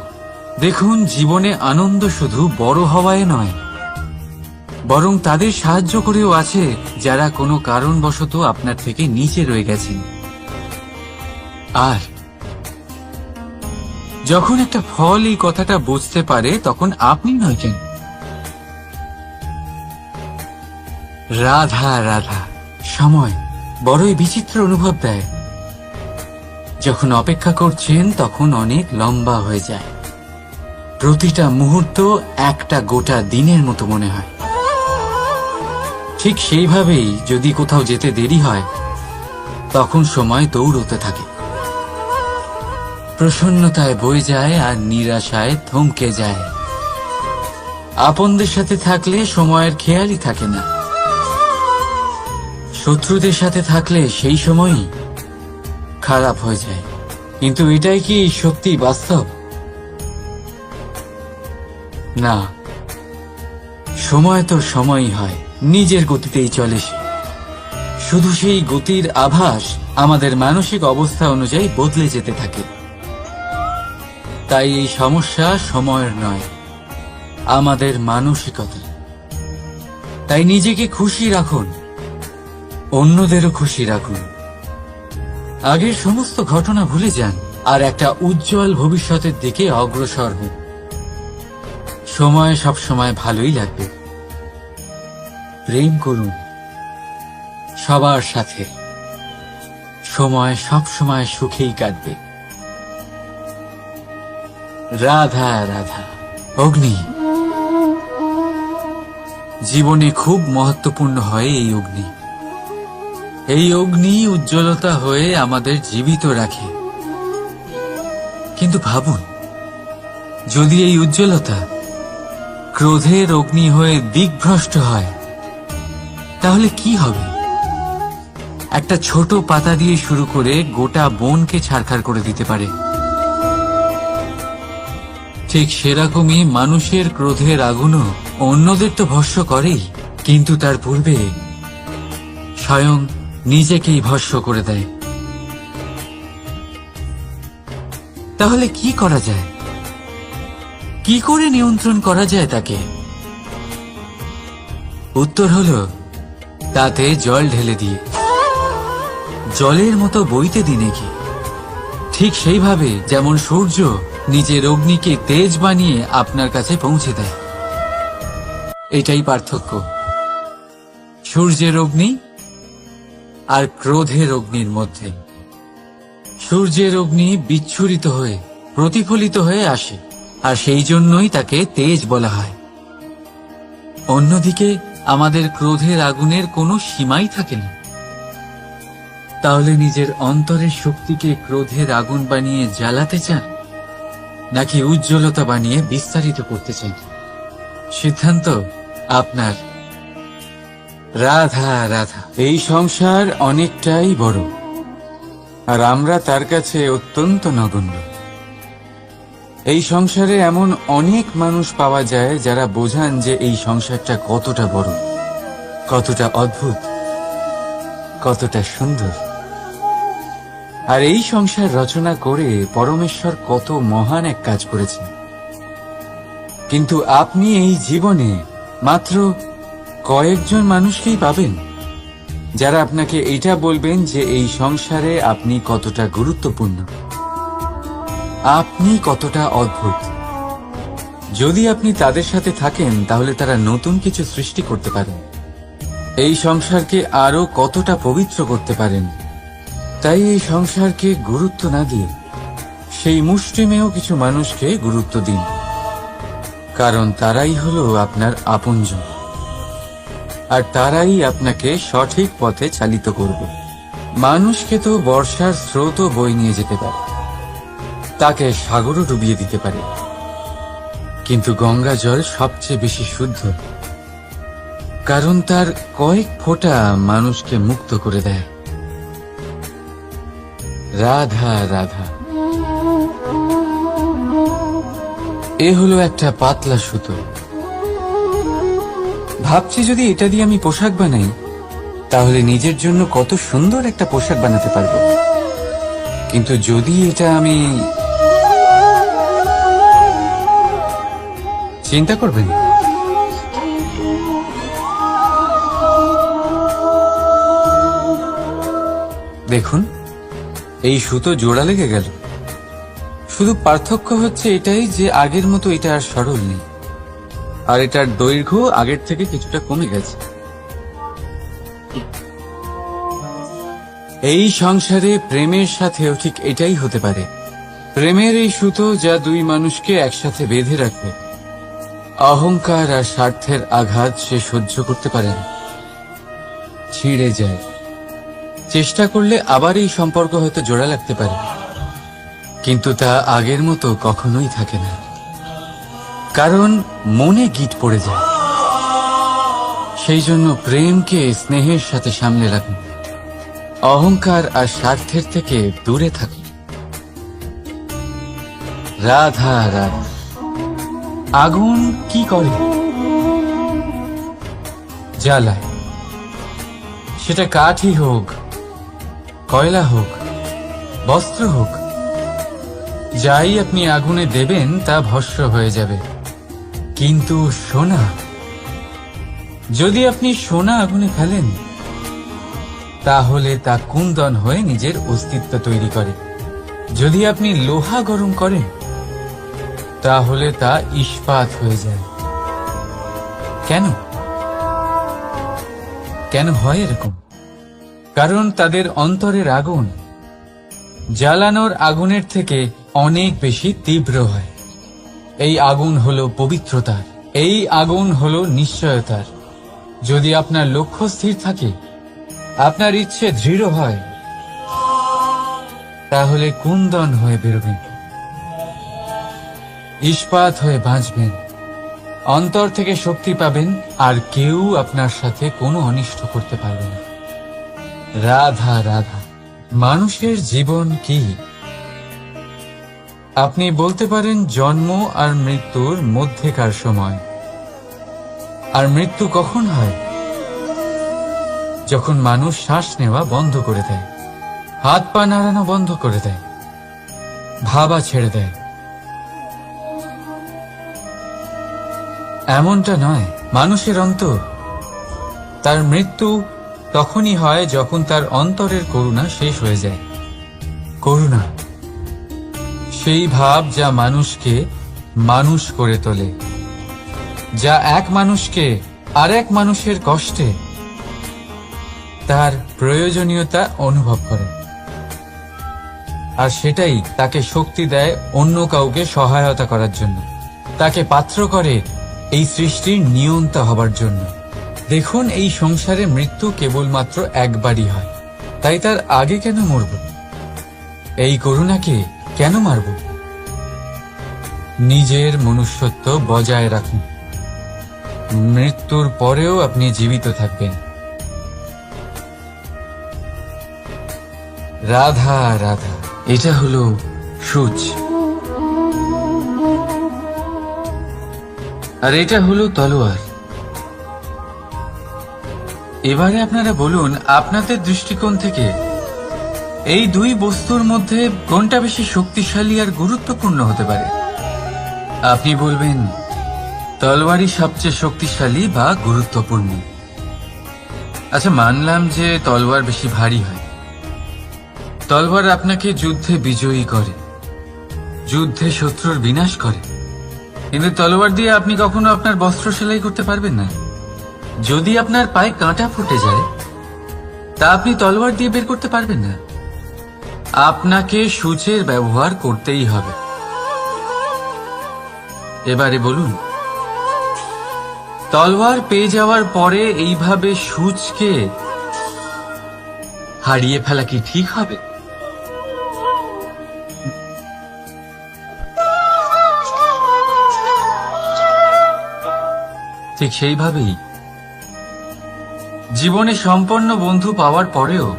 দেখুন, জীবনে আনন্দ শুধু বড় হওয়ায় নয়, বরং তাদের সাহায্য করেও আছে যারা কোনো কারণবশত আপনার থেকে নিচে রয়ে গেছেন। আর যখন একটা ফল এই কথাটা বুঝতে পারে, তখন আপনি নয় কেন, রাধা রাধা। সময় বড়ই বিচিত্র অনুভব দেয়। যখন অপেক্ষা করছেন তখন অনেক লম্বা হয়ে যায়। প্রতিটা মুহূর্ত একটা গোটা দিনের মতো মনে হয়। ঠিক সেইভাবেই যদি কোথাও যেতে দেরি হয়, তখন সময় দৌড়তে থাকে, প্রসন্নতায় বয়ে যায় আর নিরাশায় থমকে যায়। আপনদের সাথে থাকলে সময়ের খেয়ালই থাকে না, শত্রুদের সাথে থাকলে সেই সময়ই খারাপ হয়ে যায়। কিন্তু এটাই কি সত্যি বাস্তব? না, সময় তো সময়ই হয়, নিজের গতিতেই চলে সে। শুধু সেই গতির আভাস আমাদের মানসিক অবস্থা অনুযায়ী বদলে যেতে থাকে। তাই এই সমস্যা সময়ের নয়, আমাদের মানসিকতা। তাই নিজেকে খুশি রাখুন, অন্যদেরও খুশি রাখুন। আগের সমস্ত ঘটনা ভুলে যান আর একটা উজ্জ্বল ভবিষ্যতের দিকে অগ্রসর হন। সময় সবসময় ভালোই লাগবে। প্রেম করুন সবার সাথে, সময় সবসময় সুখেই কাটবে। রাধা রাধা। অগ্নি জীবনে খুব মহত্বপূর্ণ হয়। এই অগ্নি, এই অগ্নি উজ্জ্বলতা হয়ে আমাদের জীবিত রাখে। কিন্তু ভাবুন, যদি এই উজ্জ্বলতা ক্রোধের অগ্নি হয়ে দিকভ্রষ্ট হয়, তাহলে কি হবে? একটা ছোট পাতা দিয়ে শুরু করে গোটা বনকে ছারখার করে দিতে পারে। ঠিক সেরকমই মানুষের ক্রোধের আগুনও অন্যদের তো ভস্ম করেই, কিন্তু তার পূর্বে স্বয়ং নিজেকেই ভস্ম করে দেয়। তাহলে কি করা যায়? কি করে নিয়ন্ত্রণ করা যায় তাকে? উত্তর হলো, তাতে জল ঢেলে দিয়ে, জলের মতো বইতে দিন নাকি। ঠিক সেইভাবে যেমন সূর্য নিজের অগ্নিকে তেজ বানিয়ে আপনার কাছে পৌঁছে দেয়। এটাই পার্থক্য সূর্যের অগ্নি আর ক্রোধের অগ্নির মধ্যে। সূর্যের অগ্নি বিচ্ছুরিত হয়ে প্রতিফলিত হয়ে আসে, আর সেই জন্যই তাকে তেজ বলা হয়। অন্যদিকে আমাদের ক্রোধের আগুনের কোনো সীমাই থাকে না। তাহলে নিজের অন্তরের শক্তিকে ক্রোধের আগুন বানিয়ে জ্বালাতে চান, নাকি উজ্জ্বলতা বানিয়ে বিস্তারিত করতে চান? সিদ্ধান্ত আপনার। রাধা রাধা। এই সংসার অনেকটাই বড়, আর আমরা তার কাছে অত্যন্ত নগণ্য। এই সংসারে এমন অনেক মানুষ পাওয়া যায় যারা বোঝান যে এই সংসারটা কতটা বড়, কতটা অদ্ভুত, কতটা সুন্দর। আর এই সংসার রচনা করে পরমেশ্বর কত মহান এক কাজ করেছেন। কিন্তু আপনি এই জীবনে মাত্র কয়েকজন মানুষকেই পাবেন যারা আপনাকে এটা বলবেন যে এই সংসারে আপনি কতটা গুরুত্বপূর্ণ, আপনি কতটা অদ্ভুত। যদি আপনি তাদের সাথে থাকেন, তাহলে তারা নতুন কিছু সৃষ্টি করতে পারেন, এই সংসারকে আরো কতটা পবিত্র করতে পারেন। তাই এই সংসারকে গুরুত্ব না দিয়ে সেই মুষ্টিমেয় কিছু মানুষকে গুরুত্ব দিন, কারণ তারাই হলো আপনার আপনজন, আর তারাই আপনাকে সঠিক পথে চালিত করবে। মানুষকে তো বর্ষার স্রোতও বই নিয়ে যেতে পারে, তাকে সাগরও ডুবিয়ে দিতে পারে, কিন্তু গঙ্গা জল সবচেয়ে বেশি শুদ্ধ, কারণ তার কয়েক ফোঁটা মানুষকে মুক্ত করে দেয়। রাধা রাধা। এ হলো একটা পাতলা সুতো। ভাবছি যদি এটা দিয়ে আমি পোশাক বানাই, তাহলে নিজের জন্য কত সুন্দর একটা পোশাক বানাতে পারবো। কিন্তু যদি এটা আমি, চিন্তা করবেন, দেখুন এই সুতো জোড়া লেগে গেল। শুধু পার্থক্য হচ্ছে এটাই যে আগের মতো এটা আর সরল নেই, আর এটার দৈর্ঘ্য আগের থেকে কিছুটা কমে গেছে। এই সংসারে প্রেমের সাথেও ঠিক এটাই হতে পারে। প্রেমের এই সুতো যা দুই মানুষকে একসাথে বেঁধে রাখবে। অহংকার আর স্বার্থের আঘাত সে সহ্য করতে পারে না, ছিঁড়ে যায়। চেষ্টা করলে আবার এই সম্পর্ক হয়তো জোড়া লাগতে পারে, কিন্তু তা আগের মতো কখনোই থাকে না, কারণ মনে গিট পড়ে যায়। সেই জন্য প্রেমকে স্নেহের সাথে সামনে রাখুন, অহংকার আর স্বার্থের থেকে দূরে থাকুন। রাধা রাধা। আগুন কি করে? জ্বালায়। সেটা কাঠই হোক, কয়লা হোক, বস্ত্র হোক, যাই আপনি আগুনে দেবেন তা ভস্ম হয়ে যাবে। কিন্তু সোনা, যদি আপনি সোনা আগুনে ফেলেন তাহলে তা কুন্দন হয়ে নিজের অস্তিত্ব তৈরি করে। যদি আপনি লোহা গরম করেন তাহলে তা ইস্পাত হয়ে যায়। কেন কেন হয় এরকম? কারণ তাদের অন্তরের আগুন জ্বালানোর আগুনের থেকে অনেক বেশি তীব্র হয়। এই আগুন হলো পবিত্রতার, এই আগুন হলো নিশ্চয়তার। যদি আপনার লক্ষ্য স্থির থাকে, আপনার ইচ্ছে দৃঢ় হয়, তাহলে কুন্দন হয়ে বেরোবেন, ইস্পাত হয়ে বাঁচবেন, অন্তর থেকে শক্তি পাবেন, আর কেউ আপনার সাথে কোনো অনিষ্ট করতে পারবে না। রাধা রাধা। মানুষের জীবন কি? আপনি বলতে পারেন জন্ম আর মৃত্যুর মধ্যেকার সময়। আর মৃত্যু কখন হয়? যখন মানুষ শ্বাস নেওয়া বন্ধ করে দেয়, হাত পা নাড়ানো বন্ধ করে দেয়, ভাবা ছেড়ে দেয়। এমনটা নয়। মানুষের অন্তর, তার মৃত্যু তখনই হয় যখন তার অন্তরের করুণা শেষ হয়ে যায়। করুণা সেই ভাব যা মানুষকে মানুষ করে তোলে, যা এক মানুষকে আরেক মানুষের কষ্টে তার প্রয়োজনীয়তা অনুভব করে, আর সেটাই তাকে শক্তি দেয় অন্য কাউকে সহায়তা করার জন্য, তাকে পাত্র করে এই সৃষ্টির নিয়ন্তা হবার জন্য। দেখুন, এই সংসারে মৃত্যু কেবলমাত্র একবারই হয়, তাই তার আগে কেন মরব? এই করুণাকে কেন মারব? নিজের মনুষ্যত্ব বজায় রাখুন, মৃত্যুর পরেও আপনি জীবিত থাকবেন। রাধা রাধা। এটা হলো সূচ, আর এটা হলো তলোয়ার। এবারে আপনারা বলুন, আপনাদের দৃষ্টিকোণ থেকে এই দুই বস্তুর মধ্যে কোনটা বেশি শক্তিশালী আর গুরুত্বপূর্ণ হতে পারে? আপনি বলবেন তলোয়ারই সবচেয়ে শক্তিশালী বা গুরুত্বপূর্ণ। আচ্ছা, মানলাম যে তলোয়ার বেশি ভারী হয়। তলোয়ার আপনাকে যুদ্ধে বিজয়ী করে, যুদ্ধে শত্রুর বিনাশ করে, কিন্তু তলোয়ার দিয়ে আপনি কখনো আপনার বস্ত্র সেলাই করতে পারবেন না। যদি আপনার পায়ে কাঁটা ফুটে যায়, তা আপনি তলোয়ার দিয়ে বের করতে পারবেন না। আপনাকে সূচের ব্যবহার করতেই হবে। এবারে বলুন, তলোয়ার পেয়ে যাওয়ার পরে এইভাবে সূচকে হারিয়ে ফেলা কি ঠিক হবে? ঠিক সেইভাবেই জীবনে সম্পন্ন বন্ধু পাওয়ার পরেও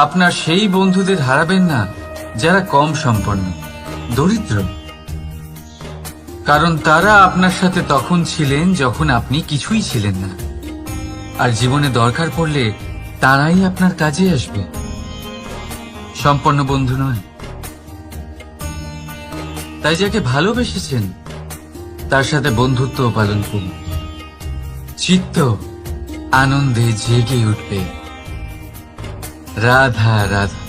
আপনার সেই বন্ধুদের হারাবেন না যারা কম সম্পন্ন, দরিদ্র। কারণ তারা আপনার সাথে তখন ছিলেন যখন আপনি কিছুই ছিলেন না, আর জীবনে দরকার পড়লে তারাই আপনার কাজে আসবে, সম্পন্ন বন্ধু নয়। তাই যাকে ভালোবেসেছেন তার সাথে বন্ধুত্ব পালন করুন, চিত্ত আনন্দে জেগে উঠবে। রাধা রাধা।